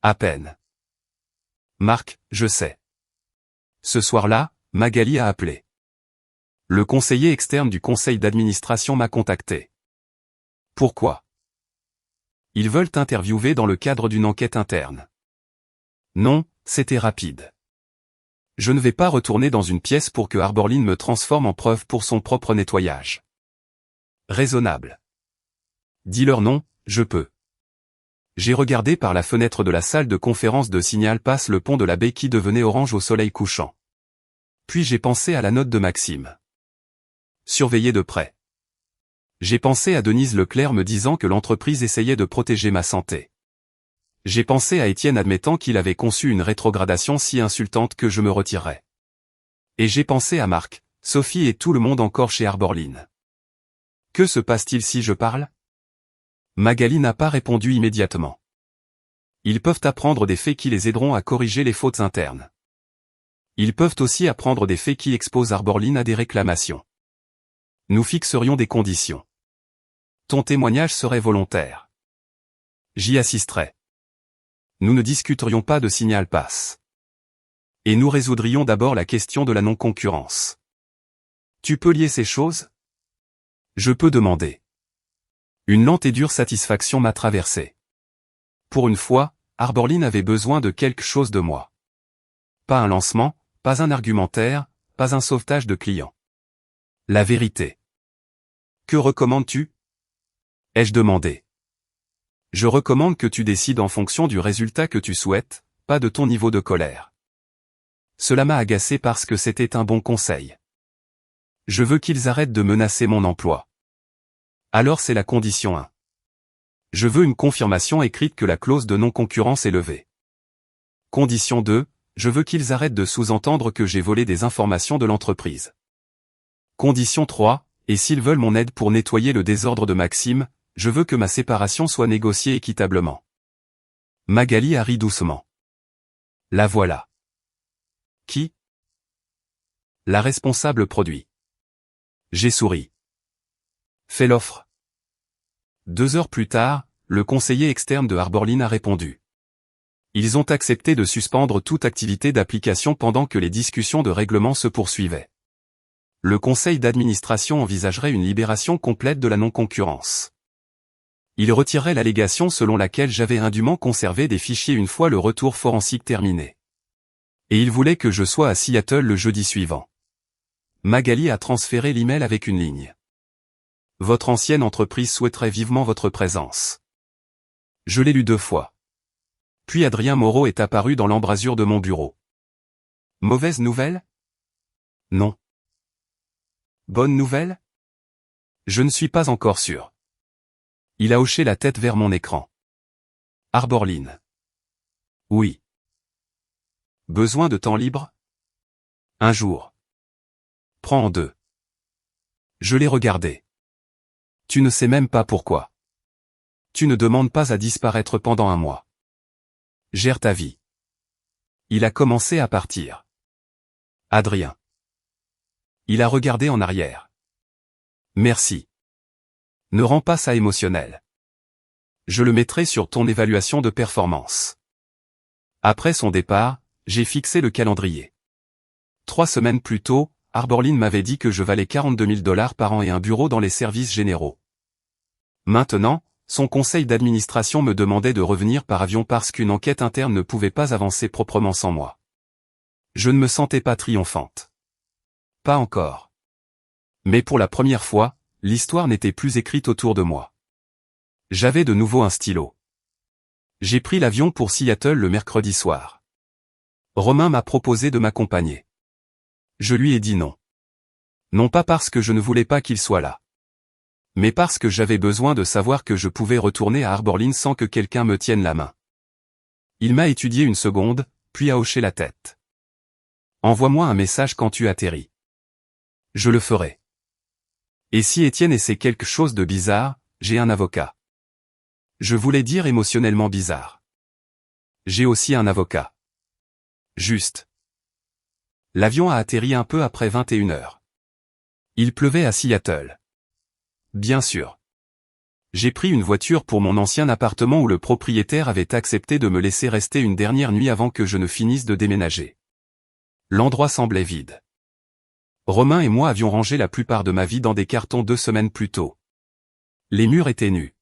À peine. Marc, je sais. Ce soir-là, Magali a appelé. Le conseiller externe du conseil d'administration m'a contacté. Pourquoi? Ils veulent t'interviewer dans le cadre d'une enquête interne. Non, c'était rapide. Je ne vais pas retourner dans une pièce pour que Arborline me transforme en preuve pour son propre nettoyage. Raisonnable. Dis-leur non, je peux. J'ai regardé par la fenêtre de la salle de conférence de Signal Pass le pont de la baie qui devenait orange au soleil couchant. Puis j'ai pensé à la note de Maxime. Surveiller de près. J'ai pensé à Denise Leclerc me disant que l'entreprise essayait de protéger ma santé. J'ai pensé à Étienne admettant qu'il avait conçu une rétrogradation si insultante que je me retirerais. Et j'ai pensé à Marc, Sophie et tout le monde encore chez Arborline. Que se passe-t-il si je parle? Magali n'a pas répondu immédiatement. Ils peuvent apprendre des faits qui les aideront à corriger les fautes internes. Ils peuvent aussi apprendre des faits qui exposent Arborline à des réclamations. Nous fixerions des conditions. Ton témoignage serait volontaire. J'y assisterai. Nous ne discuterions pas de signal passe. Et nous résoudrions d'abord la question de la non-concurrence. Tu peux lier ces choses? Je peux demander. Une lente et dure satisfaction m'a traversé. Pour une fois, Arborline avait besoin de quelque chose de moi. Pas un lancement, pas un argumentaire, pas un sauvetage de clients. La vérité. Que recommandes-tu? Ai-je demandé. Je recommande que tu décides en fonction du résultat que tu souhaites, pas de ton niveau de colère. Cela m'a agacé parce que c'était un bon conseil. Je veux qu'ils arrêtent de menacer mon emploi. Alors c'est la condition 1. Je veux une confirmation écrite que la clause de non-concurrence est levée. Condition 2, je veux qu'ils arrêtent de sous-entendre que j'ai volé des informations de l'entreprise. Condition 3, et s'ils veulent mon aide pour nettoyer le désordre de Maxime, je veux que ma séparation soit négociée équitablement. Magali a ri doucement. La voilà. Qui? La responsable produit. J'ai souri. Fais l'offre. 2 heures plus tard, le conseiller externe de Arborline a répondu. Ils ont accepté de suspendre toute activité d'application pendant que les discussions de règlement se poursuivaient. Le conseil d'administration envisagerait une libération complète de la non-concurrence. Il retirerait l'allégation selon laquelle j'avais indûment conservé des fichiers une fois le retour forensique terminé. Et il voulait que je sois à Seattle le jeudi suivant. Magali a transféré l'email avec une ligne. Votre ancienne entreprise souhaiterait vivement votre présence. Je l'ai lu 2 fois. Puis Adrien Moreau est apparu dans l'embrasure de mon bureau. Mauvaise nouvelle? Non. Bonne nouvelle? Je ne suis pas encore sûr. Il a hoché la tête vers mon écran. Arborline. Oui. Besoin de temps libre? Un jour. Prends en 2. Je l'ai regardé. Tu ne sais même pas pourquoi. Tu ne demandes pas à disparaître pendant 1 mois. Gère ta vie. Il a commencé à partir. Adrien. Il a regardé en arrière. Merci. Ne rends pas ça émotionnel. Je le mettrai sur ton évaluation de performance. Après son départ, j'ai fixé le calendrier. 3 semaines plus tôt, Arborline m'avait dit que je valais 42 000 $ par an et un bureau dans les services généraux. Maintenant, son conseil d'administration me demandait de revenir par avion parce qu'une enquête interne ne pouvait pas avancer proprement sans moi. Je ne me sentais pas triomphante. Pas encore. Mais pour la première fois, l'histoire n'était plus écrite autour de moi. J'avais de nouveau un stylo. J'ai pris l'avion pour Seattle le mercredi soir. Romain m'a proposé de m'accompagner. Je lui ai dit non. Non pas parce que je ne voulais pas qu'il soit là. Mais parce que j'avais besoin de savoir que je pouvais retourner à Arborline sans que quelqu'un me tienne la main. Il m'a étudié une seconde, puis a hoché la tête. Envoie-moi un message quand tu atterris. Je le ferai. Et si Étienne essaie quelque chose de bizarre, j'ai un avocat. Je voulais dire émotionnellement bizarre. J'ai aussi un avocat. Juste. L'avion a atterri un peu après 21 heures. Il pleuvait à Seattle. Bien sûr. J'ai pris une voiture pour mon ancien appartement où le propriétaire avait accepté de me laisser rester une dernière nuit avant que je ne finisse de déménager. L'endroit semblait vide. Romain et moi avions rangé la plupart de ma vie dans des cartons 2 semaines plus tôt. Les murs étaient nus.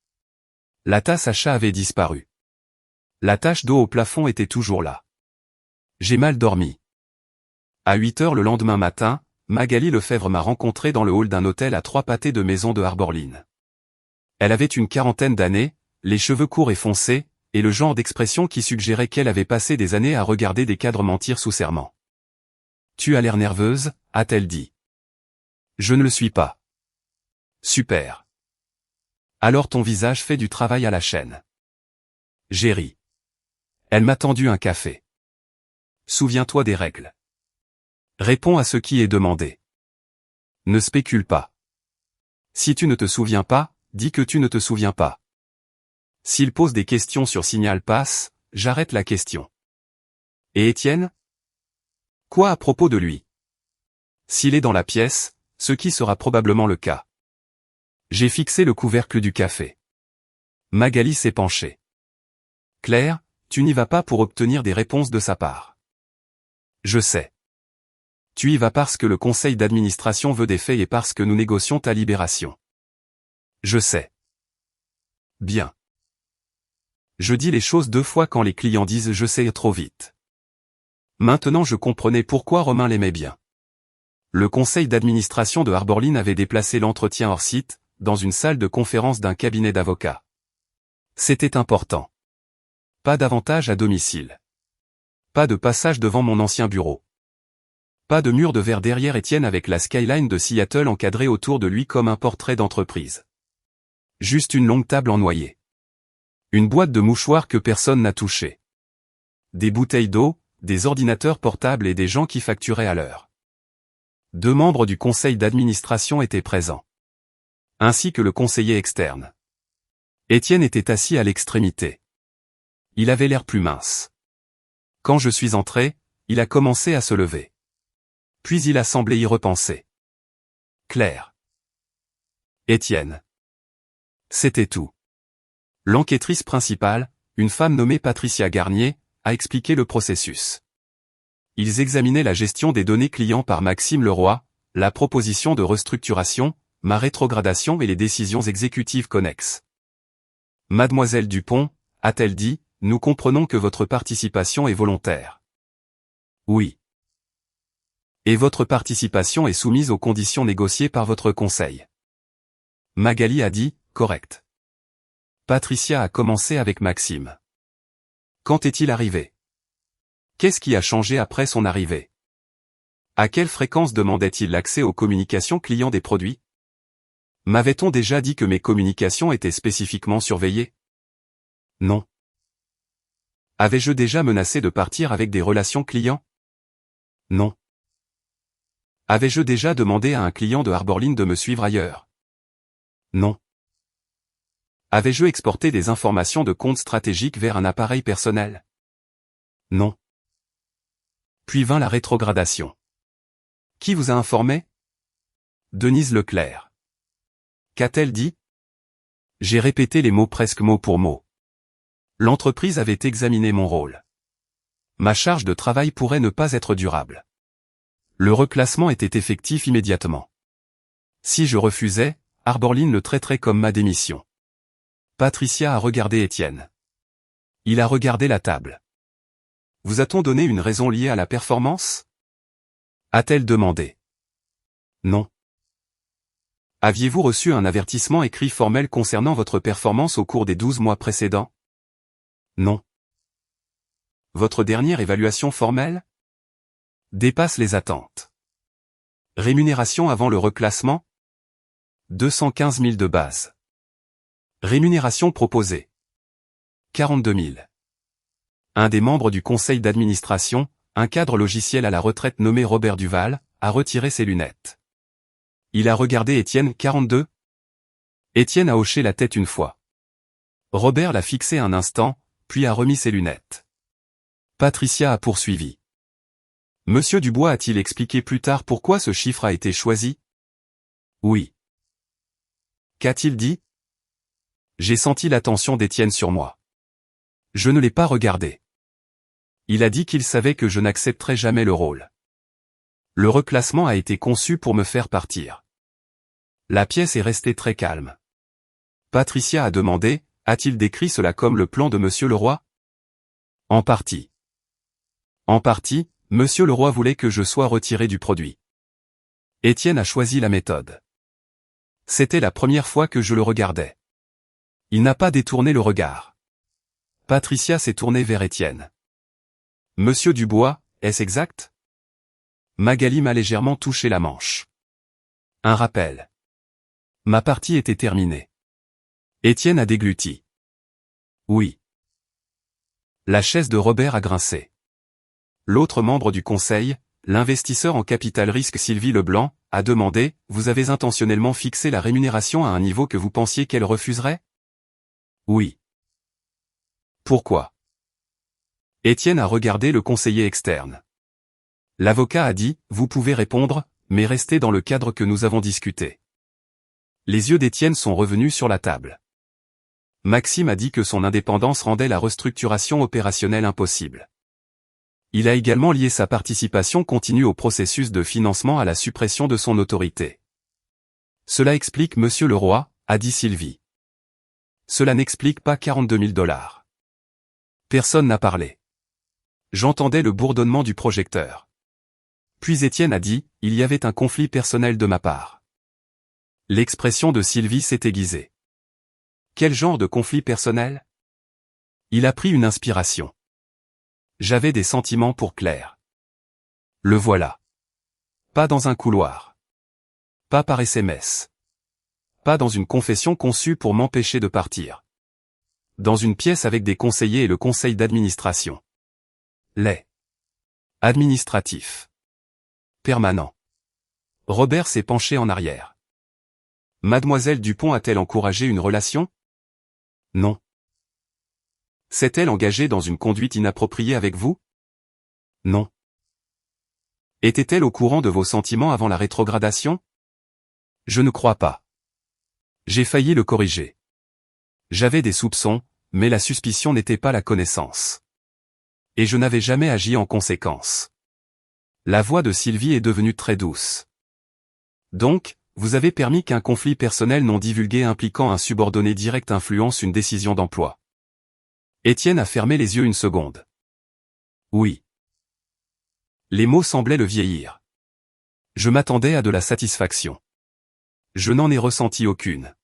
La tasse à chat avait disparu. La tache d'eau au plafond était toujours là. J'ai mal dormi. À 8 heures le lendemain matin, Magali Lefebvre m'a rencontré dans le hall d'un hôtel à 3 pâtés de maison de Arborline. Elle avait une 40aine d'années, les cheveux courts et foncés, et le genre d'expression qui suggérait qu'elle avait passé des années à regarder des cadres mentir sous serment. « Tu as l'air nerveuse » a-t-elle dit. « Je ne le suis pas. » Super. Alors ton visage fait du travail à la chaîne. J'ai ri. Elle m'a tendu un café. Souviens-toi des règles. Réponds à ce qui est demandé. Ne spécule pas. Si tu ne te souviens pas, dis que tu ne te souviens pas. S'il pose des questions sur Signal Pass, j'arrête la question. Et Étienne? Quoi à propos de lui? S'il est dans la pièce, ce qui sera probablement le cas. J'ai fixé le couvercle du café. Magali s'est penchée. Claire, tu n'y vas pas pour obtenir des réponses de sa part. Je sais. Tu y vas parce que le conseil d'administration veut des faits et parce que nous négocions ta libération. Je sais. Bien. Je dis les choses 2 fois quand les clients disent je sais trop vite. Maintenant je comprenais pourquoi Romain l'aimait bien. Le conseil d'administration de Arborline avait déplacé l'entretien hors site, dans une salle de conférence d'un cabinet d'avocats. C'était important. Pas d'avantage à domicile. Pas de passage devant mon ancien bureau. Pas de mur de verre derrière Étienne avec la skyline de Seattle encadrée autour de lui comme un portrait d'entreprise. Juste une longue table en noyer. Une boîte de mouchoirs que personne n'a touchée. Des bouteilles d'eau, des ordinateurs portables et des gens qui facturaient à l'heure. 2 membres du conseil d'administration étaient présents. Ainsi que le conseiller externe. Étienne était assis à l'extrémité. Il avait l'air plus mince. Quand je suis entré, il a commencé à se lever. Puis il a semblé y repenser. Claire. Étienne. C'était tout. L'enquêtrice principale, une femme nommée Patricia Garnier, a expliqué le processus. Ils examinaient la gestion des données clients par Maxime Leroy, la proposition de restructuration, ma rétrogradation et les décisions exécutives connexes. Mademoiselle Dupont, a-t-elle dit, nous comprenons que votre participation est volontaire. Oui. Et votre participation est soumise aux conditions négociées par votre conseil. Magali a dit, correct. Patricia a commencé avec Maxime. Quand est-il arrivé? Qu'est-ce qui a changé après son arrivée? À quelle fréquence demandait-il l'accès aux communications clients des produits? M'avait-on déjà dit que mes communications étaient spécifiquement surveillées? Non. Avais-je déjà menacé de partir avec des relations clients? Non. Avais-je déjà demandé à un client de Arborline de me suivre ailleurs? Non. Avais-je exporté des informations de compte stratégique vers un appareil personnel? Non. Puis vint la rétrogradation. Qui vous a informé? Denise Leclerc. Qu'a-t-elle dit? J'ai répété les mots presque mot pour mot. L'entreprise avait examiné mon rôle. Ma charge de travail pourrait ne pas être durable. Le reclassement était effectif immédiatement. Si je refusais, Arborline le traiterait comme ma démission. Patricia a regardé Étienne. Il a regardé la table. Vous a-t-on donné une raison liée à la performance? A-t-elle demandé. Non. Aviez-vous reçu un avertissement écrit formel concernant votre performance au cours des 12 mois précédents? Non. Votre dernière évaluation formelle? Dépasse les attentes. Rémunération avant le reclassement? 215 000 de base. Rémunération proposée. 42 000. Un des membres du conseil d'administration, un cadre logiciel à la retraite nommé Robert Duval, a retiré ses lunettes. Il a regardé Étienne. 42? Étienne a hoché la tête une fois. Robert l'a fixé un instant, puis a remis ses lunettes. Patricia a poursuivi. Monsieur Dubois a-t-il expliqué plus tard pourquoi ce chiffre a été choisi? Oui. Qu'a-t-il dit? J'ai senti l'attention d'Étienne sur moi. Je ne l'ai pas regardé. Il a dit qu'il savait que je n'accepterais jamais le rôle. Le reclassement a été conçu pour me faire partir. La pièce est restée très calme. Patricia a demandé, a-t-il décrit cela comme le plan de Monsieur Leroy? En partie. En partie, Monsieur Leroy voulait que je sois retiré du produit. Étienne a choisi la méthode. C'était la première fois que je le regardais. Il n'a pas détourné le regard. Patricia s'est tournée vers Étienne. Monsieur Dubois, est-ce exact? Magali m'a légèrement touché la manche. Un rappel. Ma partie était terminée. Étienne a dégluti. Oui. La chaise de Robert a grincé. L'autre membre du conseil, l'investisseur en capital risque Sylvie Leblanc, a demandé « Vous avez intentionnellement fixé la rémunération à un niveau que vous pensiez qu'elle refuserait ?» Oui. Pourquoi? Étienne a regardé le conseiller externe. L'avocat a dit « Vous pouvez répondre, mais restez dans le cadre que nous avons discuté. » Les yeux d'Étienne sont revenus sur la table. Maxime a dit que son indépendance rendait la restructuration opérationnelle impossible. Il a également lié sa participation continue au processus de financement à la suppression de son autorité. Cela explique Monsieur Leroy, a dit Sylvie. Cela n'explique pas 42 000 $. Personne n'a parlé. J'entendais le bourdonnement du projecteur. Puis Étienne a dit, il y avait un conflit personnel de ma part. L'expression de Sylvie s'est aiguisée. Quel genre de conflit personnel? Il a pris une inspiration. J'avais des sentiments pour Claire. Le voilà. Pas dans un couloir. Pas par SMS. Pas dans une confession conçue pour m'empêcher de partir. Dans une pièce avec des conseillers et le conseil d'administration. Les administratif. Permanent. Robert s'est penché en arrière. Mademoiselle Dupont a-t-elle encouragé une relation? Non. S'est-elle engagée dans une conduite inappropriée avec vous? Non. Était-elle au courant de vos sentiments avant la rétrogradation? Je ne crois pas. J'ai failli le corriger. J'avais des soupçons, mais la suspicion n'était pas la connaissance. Et je n'avais jamais agi en conséquence. La voix de Sylvie est devenue très douce. Donc, vous avez permis qu'un conflit personnel non divulgué impliquant un subordonné direct influence une décision d'emploi. Étienne a fermé les yeux une seconde. Oui. Les mots semblaient le vieillir. Je m'attendais à de la satisfaction. Je n'en ai ressenti aucune.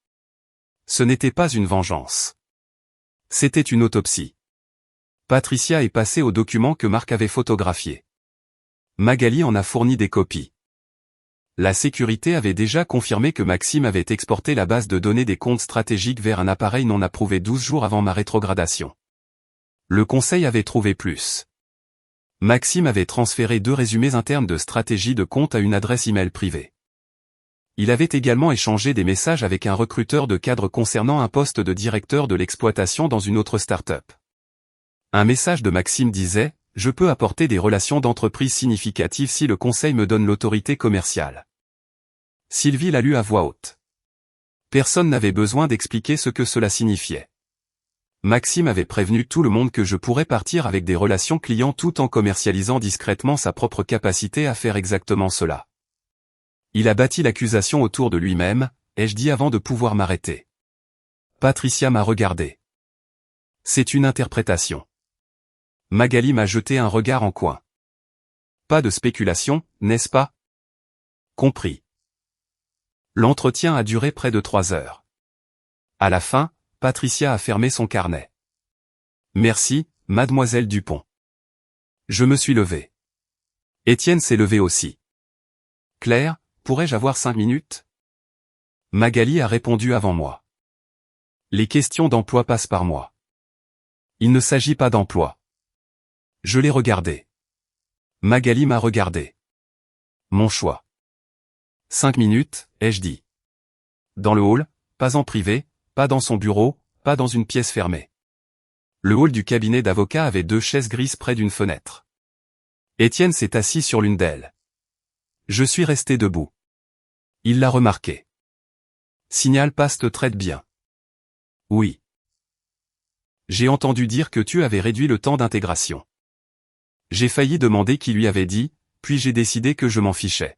Ce n'était pas une vengeance. C'était une autopsie. Patricia est passée aux documents que Marc avait photographiés. Magali en a fourni des copies. La sécurité avait déjà confirmé que Maxime avait exporté la base de données des comptes stratégiques vers un appareil non approuvé 12 jours avant ma rétrogradation. Le conseil avait trouvé plus. Maxime avait transféré 2 résumés internes de stratégie de compte à une adresse email privée. Il avait également échangé des messages avec un recruteur de cadre concernant un poste de directeur de l'exploitation dans une autre start-up. Un message de Maxime disait « Je peux apporter des relations d'entreprise significatives si le conseil me donne l'autorité commerciale. » Sylvie l'a lu à voix haute. Personne n'avait besoin d'expliquer ce que cela signifiait. Maxime avait prévenu tout le monde que je pourrais partir avec des relations clients tout en commercialisant discrètement sa propre capacité à faire exactement cela. Il a bâti l'accusation autour de lui-même, ai-je dit avant de pouvoir m'arrêter. Patricia m'a regardé. C'est une interprétation. Magali m'a jeté un regard en coin. Pas de spéculation, n'est-ce pas? Compris. L'entretien a duré près de 3 heures. À la fin, Patricia a fermé son carnet. Merci, mademoiselle Dupont. Je me suis levé. Étienne s'est levé aussi. Claire, pourrais-je avoir 5 minutes? Magali a répondu avant moi. Les questions d'emploi passent par moi. Il ne s'agit pas d'emploi. Je l'ai regardé. Magali m'a regardé. Mon choix. 5 minutes, ai-je dit. Dans le hall, pas en privé, pas dans son bureau, pas dans une pièce fermée. Le hall du cabinet d'avocat avait 2 chaises grises près d'une fenêtre. Étienne s'est assis sur l'une d'elles. Je suis resté debout. Il l'a remarqué. Signal passe te traite bien. Oui. J'ai entendu dire que tu avais réduit le temps d'intégration. J'ai failli demander qui lui avait dit, puis j'ai décidé que je m'en fichais.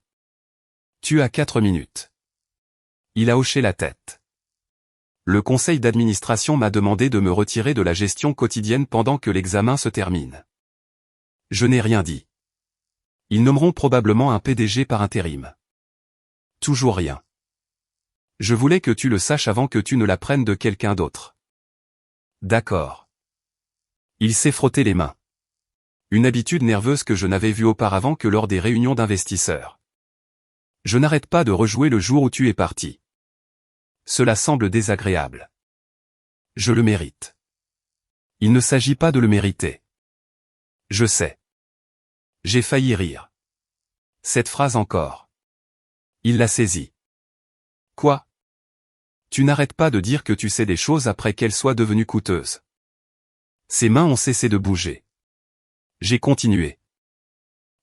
Tu as 4 minutes. Il a hoché la tête. Le conseil d'administration m'a demandé de me retirer de la gestion quotidienne pendant que l'examen se termine. Je n'ai rien dit. Ils nommeront probablement un PDG par intérim. Toujours rien. Je voulais que tu le saches avant que tu ne l'apprennes de quelqu'un d'autre. D'accord. Il s'est frotté les mains. Une habitude nerveuse que je n'avais vue auparavant que lors des réunions d'investisseurs. Je n'arrête pas de rejouer le jour où tu es parti. Cela semble désagréable. Je le mérite. Il ne s'agit pas de le mériter. Je sais. J'ai failli rire. Cette phrase encore. Il l'a saisie. Quoi? Tu n'arrêtes pas de dire que tu sais des choses après qu'elles soient devenues coûteuses. Ses mains ont cessé de bouger. J'ai continué.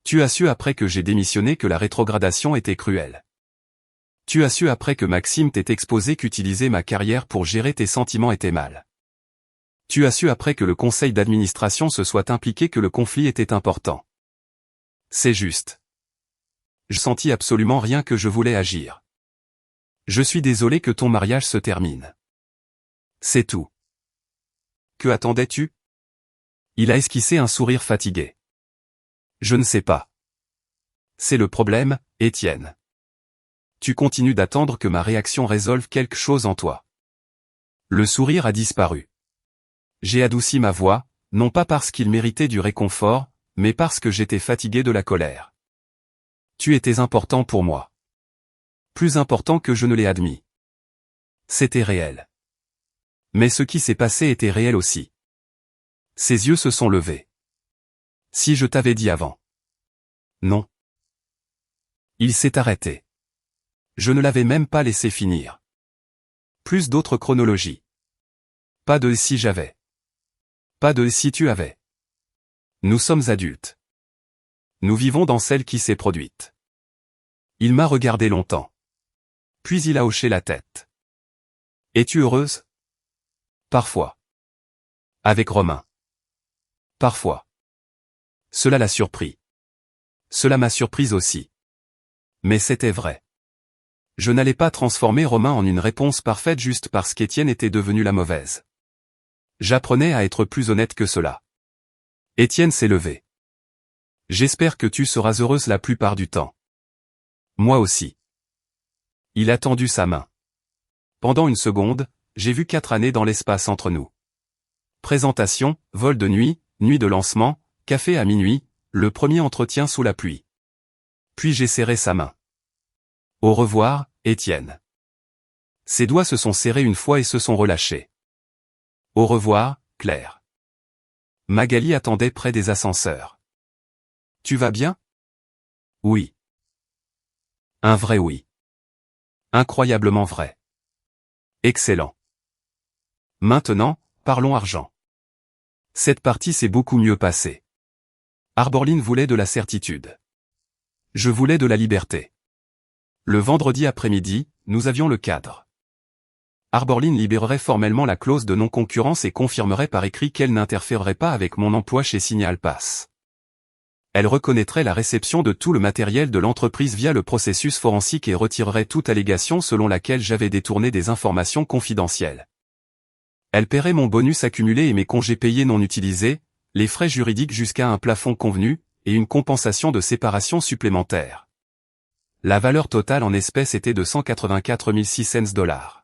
Tu as su après que j'ai démissionné que la rétrogradation était cruelle. Tu as su après que Maxime t'ait exposé qu'utiliser ma carrière pour gérer tes sentiments était mal. Tu as su après que le conseil d'administration se soit impliqué que le conflit était important. C'est juste. Je sentis absolument rien que je voulais agir. Je suis désolé que ton mariage se termine. C'est tout. Que attendais-tu? Il a esquissé un sourire fatigué. Je ne sais pas. C'est le problème, Étienne. Tu continues d'attendre que ma réaction résolve quelque chose en toi. Le sourire a disparu. J'ai adouci ma voix, non pas parce qu'il méritait du réconfort, mais parce que j'étais fatigué de la colère. Tu étais important pour moi. Plus important que je ne l'ai admis. C'était réel. Mais ce qui s'est passé était réel aussi. Ses yeux se sont levés. Si je t'avais dit avant. Non. Il s'est arrêté. Je ne l'avais même pas laissé finir. Plus d'autres chronologies. Pas de si j'avais. Pas de si tu avais. Nous sommes adultes. Nous vivons dans celle qui s'est produite. Il m'a regardé longtemps. Puis il a hoché la tête. Es-tu heureuse? Parfois. Avec Romain. Parfois. Cela l'a surpris. Cela m'a surprise aussi. Mais c'était vrai. Je n'allais pas transformer Romain en une réponse parfaite juste parce qu'Étienne était devenu la mauvaise. J'apprenais à être plus honnête que cela. Étienne s'est levé. J'espère que tu seras heureuse la plupart du temps. Moi aussi. Il a tendu sa main. Pendant une seconde, j'ai vu 4 années dans l'espace entre nous. Présentation, vol de nuit, nuit de lancement, café à minuit, le premier entretien sous la pluie. Puis j'ai serré sa main. Au revoir, Étienne. Ses doigts se sont serrés une fois et se sont relâchés. Au revoir, Claire. Magali attendait près des ascenseurs. Tu vas bien? Oui. Un vrai oui. Incroyablement vrai. Excellent. Maintenant, parlons argent. Cette partie s'est beaucoup mieux passée. Arborline voulait de la certitude. Je voulais de la liberté. Le vendredi après-midi, nous avions le cadre. Arborline libérerait formellement la clause de non-concurrence et confirmerait par écrit qu'elle n'interférerait pas avec mon emploi chez Signal Pass. Elle reconnaîtrait la réception de tout le matériel de l'entreprise via le processus forensique et retirerait toute allégation selon laquelle j'avais détourné des informations confidentielles. Elle paierait mon bonus accumulé et mes congés payés non utilisés, les frais juridiques jusqu'à un plafond convenu, et une compensation de séparation supplémentaire. La valeur totale en espèces était de 184 600 $.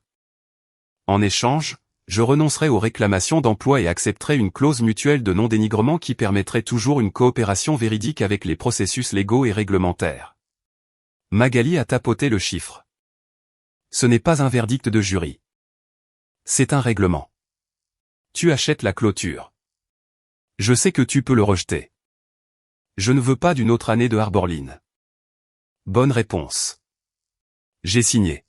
En échange, je renoncerai aux réclamations d'emploi et accepterai une clause mutuelle de non-dénigrement qui permettrait toujours une coopération véridique avec les processus légaux et réglementaires. Magali a tapoté le chiffre. Ce n'est pas un verdict de jury. C'est un règlement. Tu achètes la clôture. Je sais que tu peux le rejeter. Je ne veux pas d'une autre année de Arborline. Bonne réponse. J'ai signé.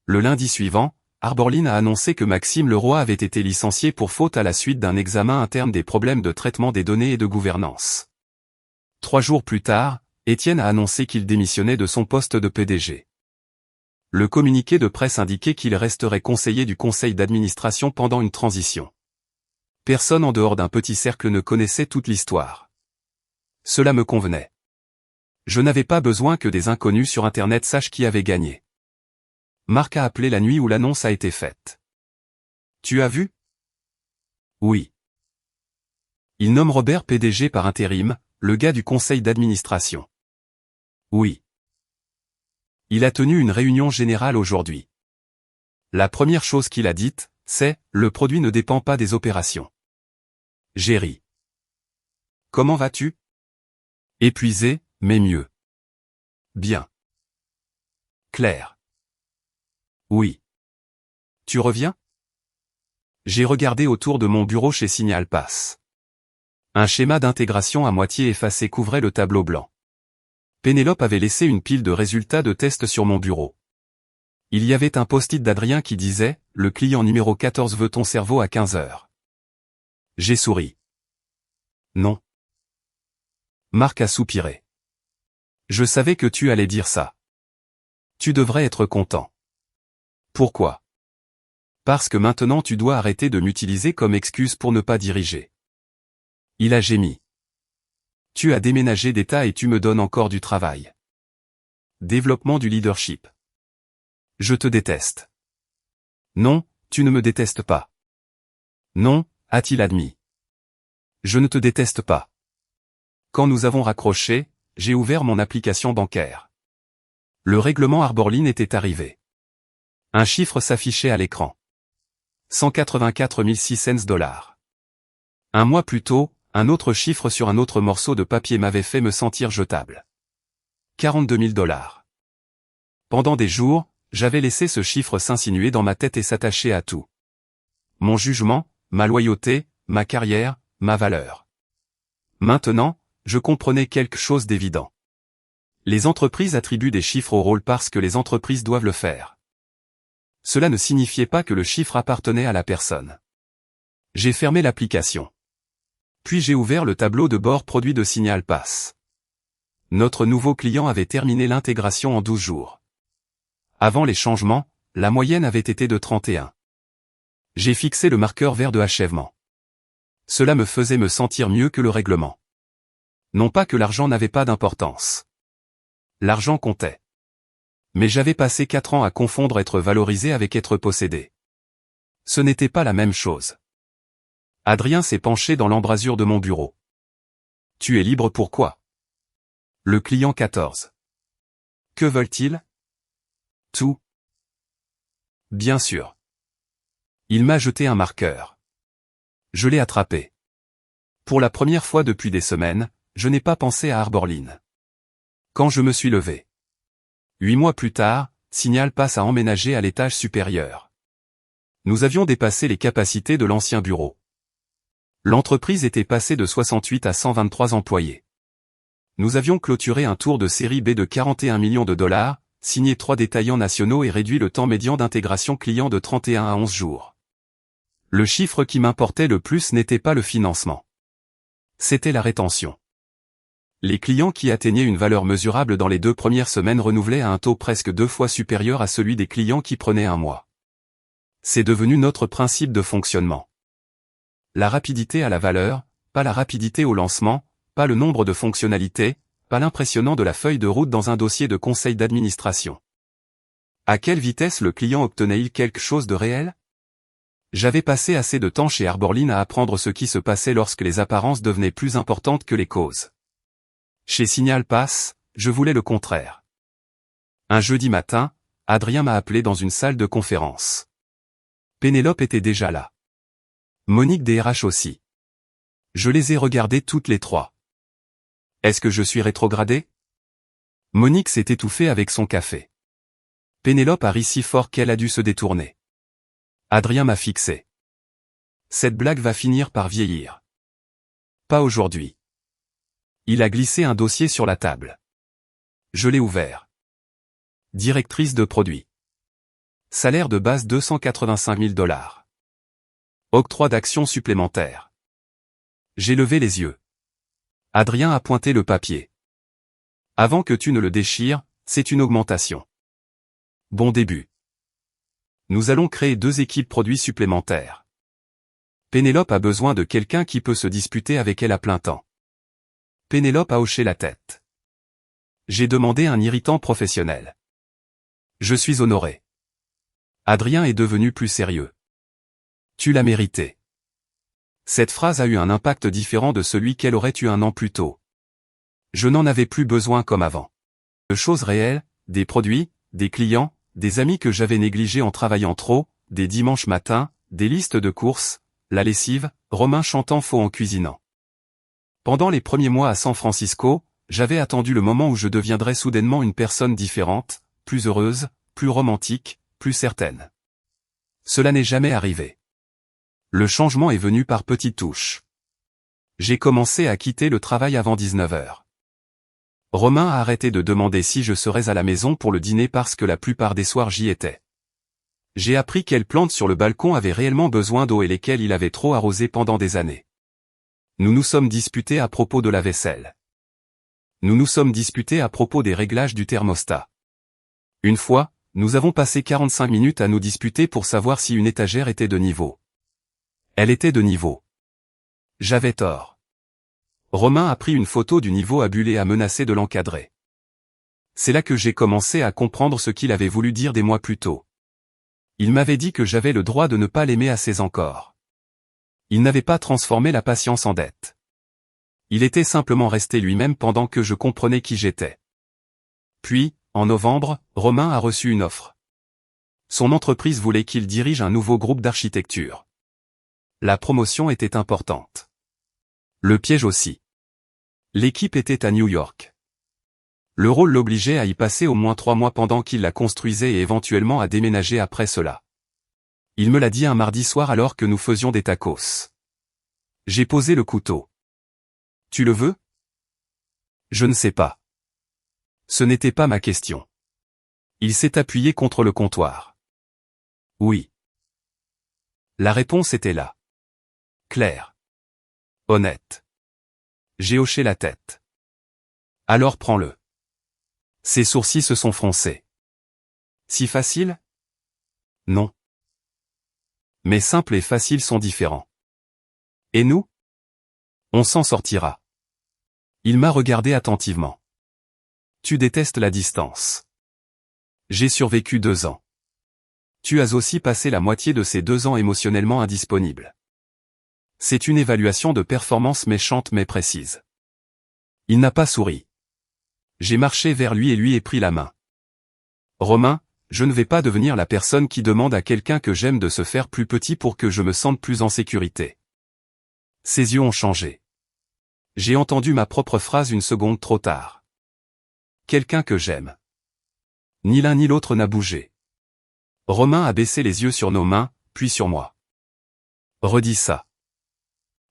Le lundi suivant, Arborline a annoncé que Maxime Leroy avait été licencié pour faute à la suite d'un examen interne des problèmes de traitement des données et de gouvernance. 3 jours plus tard, Étienne a annoncé qu'il démissionnait de son poste de PDG. Le communiqué de presse indiquait qu'il resterait conseiller du conseil d'administration pendant une transition. Personne en dehors d'un petit cercle ne connaissait toute l'histoire. Cela me convenait. Je n'avais pas besoin que des inconnus sur Internet sachent qui avait gagné. Marc a appelé la nuit où l'annonce a été faite. Tu as vu? Oui. Il nomme Robert PDG par intérim, le gars du conseil d'administration. Oui. Il a tenu une réunion générale aujourd'hui. La première chose qu'il a dite, c'est « Le produit ne dépend pas des opérations ». J'ai ri. Comment vas-tu? Épuisé, mais mieux. Bien. Claire. Oui. Tu reviens? J'ai regardé autour de mon bureau chez Signal Pass. Un schéma d'intégration à moitié effacé couvrait le tableau blanc. Pénélope avait laissé une pile de résultats de tests sur mon bureau. Il y avait un post-it d'Adrien qui disait « Le client numéro 14 veut ton cerveau à 15 heures ». J'ai souri. Non. Marc a soupiré. Je savais que tu allais dire ça. Tu devrais être content. Pourquoi? Parce que maintenant tu dois arrêter de m'utiliser comme excuse pour ne pas diriger. Il a gémi. Tu as déménagé d'état et tu me donnes encore du travail. Développement du leadership. Je te déteste. Non, tu ne me détestes pas. Non, a-t-il admis. Je ne te déteste pas. Quand nous avons raccroché, j'ai ouvert mon application bancaire. Le règlement Arborline était arrivé. Un chiffre s'affichait à l'écran. 184 600 $. Un mois plus tôt, un autre chiffre sur un autre morceau de papier m'avait fait me sentir jetable. 42 000 $. Pendant des jours, j'avais laissé ce chiffre s'insinuer dans ma tête et s'attacher à tout. Mon jugement, ma loyauté, ma carrière, ma valeur. Maintenant, je comprenais quelque chose d'évident. Les entreprises attribuent des chiffres au rôle parce que les entreprises doivent le faire. Cela ne signifiait pas que le chiffre appartenait à la personne. J'ai fermé l'application. Puis j'ai ouvert le tableau de bord produit de Signal Pass. Notre nouveau client avait terminé l'intégration en 12 jours. Avant les changements, la moyenne avait été de 31. J'ai fixé le marqueur vert de achèvement. Cela me faisait me sentir mieux que le règlement. Non pas que l'argent n'avait pas d'importance. L'argent comptait. Mais j'avais passé 4 ans à confondre être valorisé avec être possédé. Ce n'était pas la même chose. Adrien s'est penché dans l'embrasure de mon bureau. Tu es libre pourquoi? Le client 14. Que veulent-ils? Tout. Bien sûr. Il m'a jeté un marqueur. Je l'ai attrapé. Pour la première fois depuis des semaines, je n'ai pas pensé à Arborline. Quand je me suis levé. 8 mois plus tard, Signal Pass a emménagé à l'étage supérieur. Nous avions dépassé les capacités de l'ancien bureau. L'entreprise était passée de 68 à 123 employés. Nous avions clôturé un tour de série B de 41 millions de $, signé 3 détaillants nationaux et réduit le temps médian d'intégration client de 31 à 11 jours. Le chiffre qui m'importait le plus n'était pas le financement. C'était la rétention. Les clients qui atteignaient une valeur mesurable dans les 2 premières semaines renouvelaient à un taux presque 2 fois supérieur à celui des clients qui prenaient un mois. C'est devenu notre principe de fonctionnement. La rapidité à la valeur, pas la rapidité au lancement, pas le nombre de fonctionnalités, pas l'impressionnant de la feuille de route dans un dossier de conseil d'administration. À quelle vitesse le client obtenait-il quelque chose de réel? J'avais passé assez de temps chez Arborline à apprendre ce qui se passait lorsque les apparences devenaient plus importantes que les causes. Chez Signal Pass, je voulais le contraire. Un jeudi matin, Adrien m'a appelé dans une salle de conférence. Pénélope était déjà là. Monique DRH aussi. Je les ai regardées toutes les 3. Est-ce que je suis rétrogradé? Monique s'est étouffée avec son café. Pénélope a ri si fort qu'elle a dû se détourner. Adrien m'a fixé. Cette blague va finir par vieillir. Pas aujourd'hui. Il a glissé un dossier sur la table. Je l'ai ouvert. Directrice de produit. Salaire de base 285 000 $. Octroi d'actions supplémentaires. J'ai levé les yeux. Adrien a pointé le papier. Avant que tu ne le déchires, c'est une augmentation. Bon début. Nous allons créer 2 équipes produits supplémentaires. Pénélope a besoin de quelqu'un qui peut se disputer avec elle à plein temps. Pénélope a hoché la tête. J'ai demandé un irritant professionnel. Je suis honoré. Adrien est devenu plus sérieux. Tu l'as mérité. Cette phrase a eu un impact différent de celui qu'elle aurait eu un an plus tôt. Je n'en avais plus besoin comme avant. De choses réelles, des produits, des clients, des amis que j'avais négligés en travaillant trop, des dimanches matins, des listes de courses, la lessive, Romain chantant faux en cuisinant. Pendant les premiers mois à San Francisco, j'avais attendu le moment où je deviendrais soudainement une personne différente, plus heureuse, plus romantique, plus certaine. Cela n'est jamais arrivé. Le changement est venu par petites touches. J'ai commencé à quitter le travail avant 19 heures. Romain a arrêté de demander si je serais à la maison pour le dîner parce que la plupart des soirs j'y étais. J'ai appris quelles plantes sur le balcon avaient réellement besoin d'eau et lesquelles il avait trop arrosé pendant des années. Nous nous sommes disputés à propos de la vaisselle. Nous nous sommes disputés à propos des réglages du thermostat. Une fois, nous avons passé 45 minutes à nous disputer pour savoir si une étagère était de niveau. Elle était de niveau. J'avais tort. Romain a pris une photo du niveau à Bulle et a menacé de l'encadrer. C'est là que j'ai commencé à comprendre ce qu'il avait voulu dire des mois plus tôt. Il m'avait dit que j'avais le droit de ne pas l'aimer assez encore. Il n'avait pas transformé la patience en dette. Il était simplement resté lui-même pendant que je comprenais qui j'étais. Puis, en novembre, Romain a reçu une offre. Son entreprise voulait qu'il dirige un nouveau groupe d'architecture. La promotion était importante. Le piège aussi. L'équipe était à New York. Le rôle l'obligeait à y passer au moins 3 mois pendant qu'il la construisait et éventuellement à déménager après cela. Il me l'a dit un mardi soir alors que nous faisions des tacos. J'ai posé le couteau. Tu le veux? Je ne sais pas. Ce n'était pas ma question. Il s'est appuyé contre le comptoir. Oui. La réponse était là. Claire. Honnête. J'ai hoché la tête. Alors prends-le. Ses sourcils se sont froncés. Si facile? Non. Mais simple et facile sont différents. Et nous? On s'en sortira. Il m'a regardé attentivement. Tu détestes la distance. J'ai survécu 2 ans. Tu as aussi passé la moitié de ces 2 ans émotionnellement indisponible. C'est une évaluation de performance méchante mais précise. Il n'a pas souri. J'ai marché vers lui et lui ai pris la main. Romain, je ne vais pas devenir la personne qui demande à quelqu'un que j'aime de se faire plus petit pour que je me sente plus en sécurité. Ses yeux ont changé. J'ai entendu ma propre phrase une seconde trop tard. Quelqu'un que j'aime. Ni l'un ni l'autre n'a bougé. Romain a baissé les yeux sur nos mains, puis sur moi. Redis ça.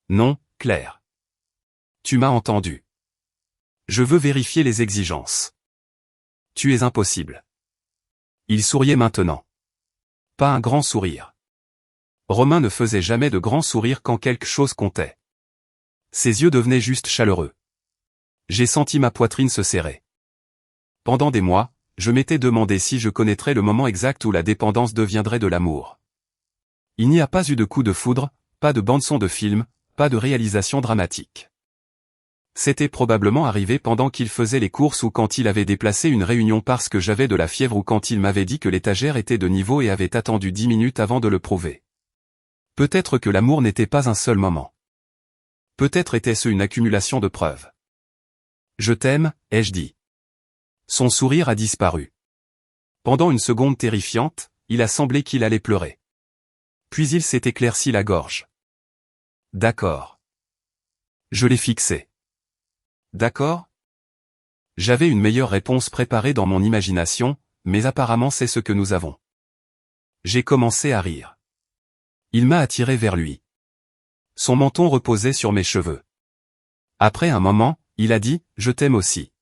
Non, Claire. Tu m'as entendu. Je veux vérifier les exigences. Tu es impossible. Il souriait maintenant. Pas un grand sourire. Romain ne faisait jamais de grands sourires quand quelque chose comptait. Ses yeux devenaient juste chaleureux. J'ai senti ma poitrine se serrer. Pendant des mois, je m'étais demandé si je connaîtrais le moment exact où la dépendance deviendrait de l'amour. Il n'y a pas eu de coup de foudre, pas de bande-son de film, pas de réalisation dramatique. C'était probablement arrivé pendant qu'il faisait les courses ou quand il avait déplacé une réunion parce que j'avais de la fièvre ou quand il m'avait dit que l'étagère était de niveau et avait attendu 10 minutes avant de le prouver. Peut-être que l'amour n'était pas un seul moment. Peut-être était-ce une accumulation de preuves. Je t'aime, ai-je dit. Son sourire a disparu. Pendant une seconde terrifiante, il a semblé qu'il allait pleurer. Puis il s'est éclairci la gorge. D'accord. Je l'ai fixé. D'accord? J'avais une meilleure réponse préparée dans mon imagination, mais apparemment c'est ce que nous avons. J'ai commencé à rire. Il m'a attiré vers lui. Son menton reposait sur mes cheveux. Après un moment, il a dit, je t'aime aussi.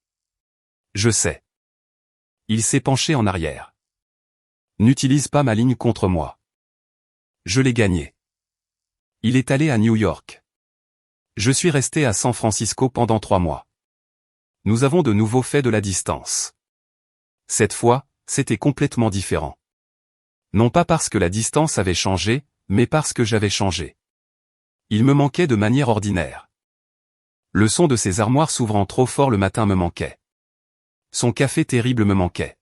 Je sais. Il s'est penché en arrière. N'utilise pas ma ligne contre moi. Je l'ai gagné. Il est allé à New York. Je suis resté à San Francisco pendant 3 mois. Nous avons de nouveau fait de la distance. Cette fois, c'était complètement différent. Non pas parce que la distance avait changé, mais parce que j'avais changé. Il me manquait de manière ordinaire. Le son de ses armoires s'ouvrant trop fort le matin me manquait. Son café terrible me manquait.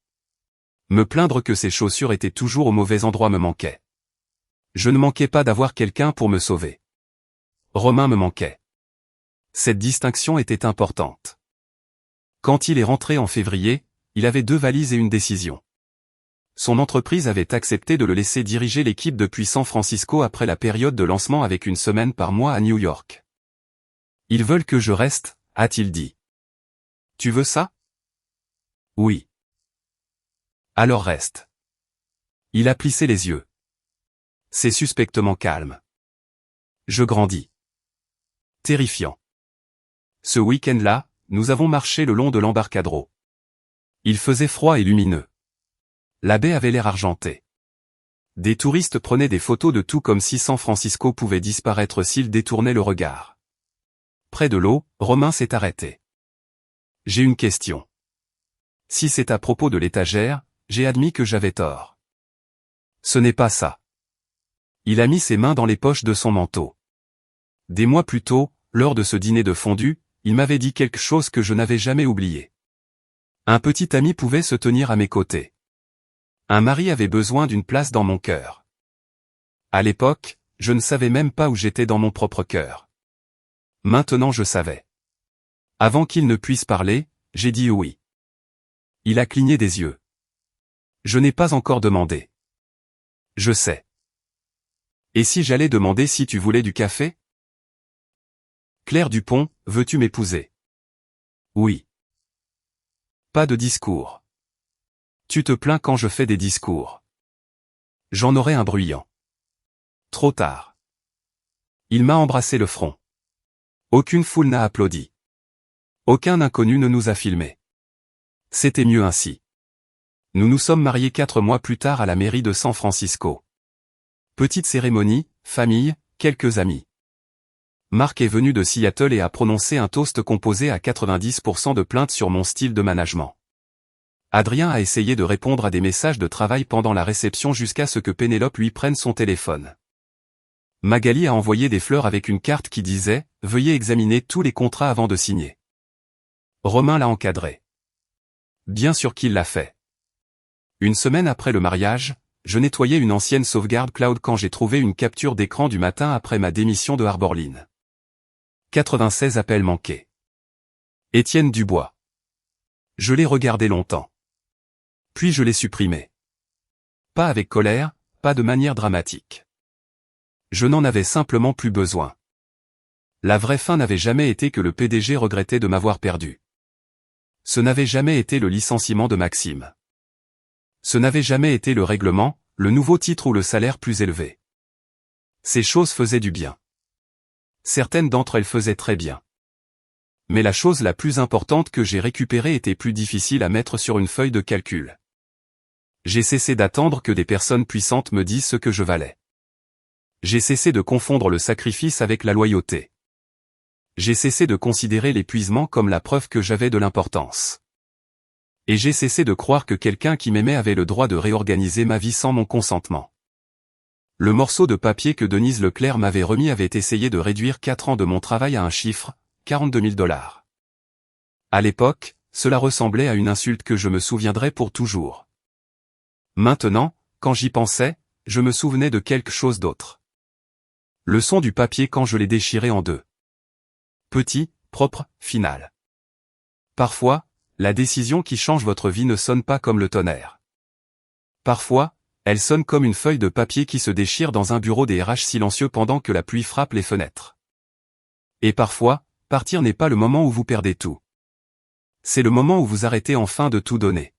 Me plaindre que ses chaussures étaient toujours au mauvais endroit me manquait. Je ne manquais pas d'avoir quelqu'un pour me sauver. Romain me manquait. Cette distinction était importante. Quand il est rentré en février, il avait 2 valises et une décision. Son entreprise avait accepté de le laisser diriger l'équipe depuis San Francisco après la période de lancement avec 1 semaine par mois à New York. Ils veulent que je reste, a-t-il dit. Tu veux ça? Oui. Alors reste. Il a plissé les yeux. C'est suspectement calme. Je grandis. Terrifiant. Ce week-end-là, nous avons marché le long de l'Embarcadero. Il faisait froid et lumineux. La baie avait l'air argentée. Des touristes prenaient des photos de tout comme si San Francisco pouvait disparaître s'ils détournaient le regard. Près de l'eau, Romain s'est arrêté. J'ai une question. Si c'est à propos de l'étagère, j'ai admis que j'avais tort. Ce n'est pas ça. Il a mis ses mains dans les poches de son manteau. Des mois plus tôt, lors de ce dîner de fondue, il m'avait dit quelque chose que je n'avais jamais oublié. Un petit ami pouvait se tenir à mes côtés. Un mari avait besoin d'une place dans mon cœur. À l'époque, je ne savais même pas où j'étais dans mon propre cœur. Maintenant je savais. Avant qu'il ne puisse parler, j'ai dit oui. Il a cligné des yeux. Je n'ai pas encore demandé. Je sais. Et si j'allais demander si tu voulais du café? Claire Dupont, veux-tu m'épouser? Oui. Pas de discours. Tu te plains quand je fais des discours. J'en aurai un bruyant. Trop tard. Il m'a embrassé le front. Aucune foule n'a applaudi. Aucun inconnu ne nous a filmés. C'était mieux ainsi. Nous nous sommes mariés 4 mois plus tard à la mairie de San Francisco. Petite cérémonie, famille, quelques amis. Marc est venu de Seattle et a prononcé un toast composé à 90% de plaintes sur mon style de management. Adrien a essayé de répondre à des messages de travail pendant la réception jusqu'à ce que Pénélope lui prenne son téléphone. Magali a envoyé des fleurs avec une carte qui disait « Veuillez examiner tous les contrats avant de signer ». Romain l'a encadré. Bien sûr qu'il l'a fait. Une semaine après le mariage, je nettoyais une ancienne sauvegarde cloud quand j'ai trouvé une capture d'écran du matin après ma démission de Arborline. 96 appels manqués. Étienne Dubois. Je l'ai regardé longtemps. Puis je l'ai supprimé. Pas avec colère, pas de manière dramatique. Je n'en avais simplement plus besoin. La vraie fin n'avait jamais été que le PDG regrettait de m'avoir perdu. Ce n'avait jamais été le licenciement de Maxime. Ce n'avait jamais été le règlement, le nouveau titre ou le salaire plus élevé. Ces choses faisaient du bien. Certaines d'entre elles faisaient très bien. Mais la chose la plus importante que j'ai récupérée était plus difficile à mettre sur une feuille de calcul. J'ai cessé d'attendre que des personnes puissantes me disent ce que je valais. J'ai cessé de confondre le sacrifice avec la loyauté. J'ai cessé de considérer l'épuisement comme la preuve que j'avais de l'importance. Et j'ai cessé de croire que quelqu'un qui m'aimait avait le droit de réorganiser ma vie sans mon consentement. Le morceau de papier que Denise Leclerc m'avait remis avait essayé de réduire 4 ans de mon travail à un chiffre, 42 000 $. À l'époque, cela ressemblait à une insulte que je me souviendrai pour toujours. Maintenant, quand j'y pensais, je me souvenais de quelque chose d'autre. Le son du papier quand je l'ai déchiré en deux. Petit, propre, final. Parfois, la décision qui change votre vie ne sonne pas comme le tonnerre. Parfois, elle sonne comme une feuille de papier qui se déchire dans un bureau des RH silencieux pendant que la pluie frappe les fenêtres. Et parfois, partir n'est pas le moment où vous perdez tout. C'est le moment où vous arrêtez enfin de tout donner.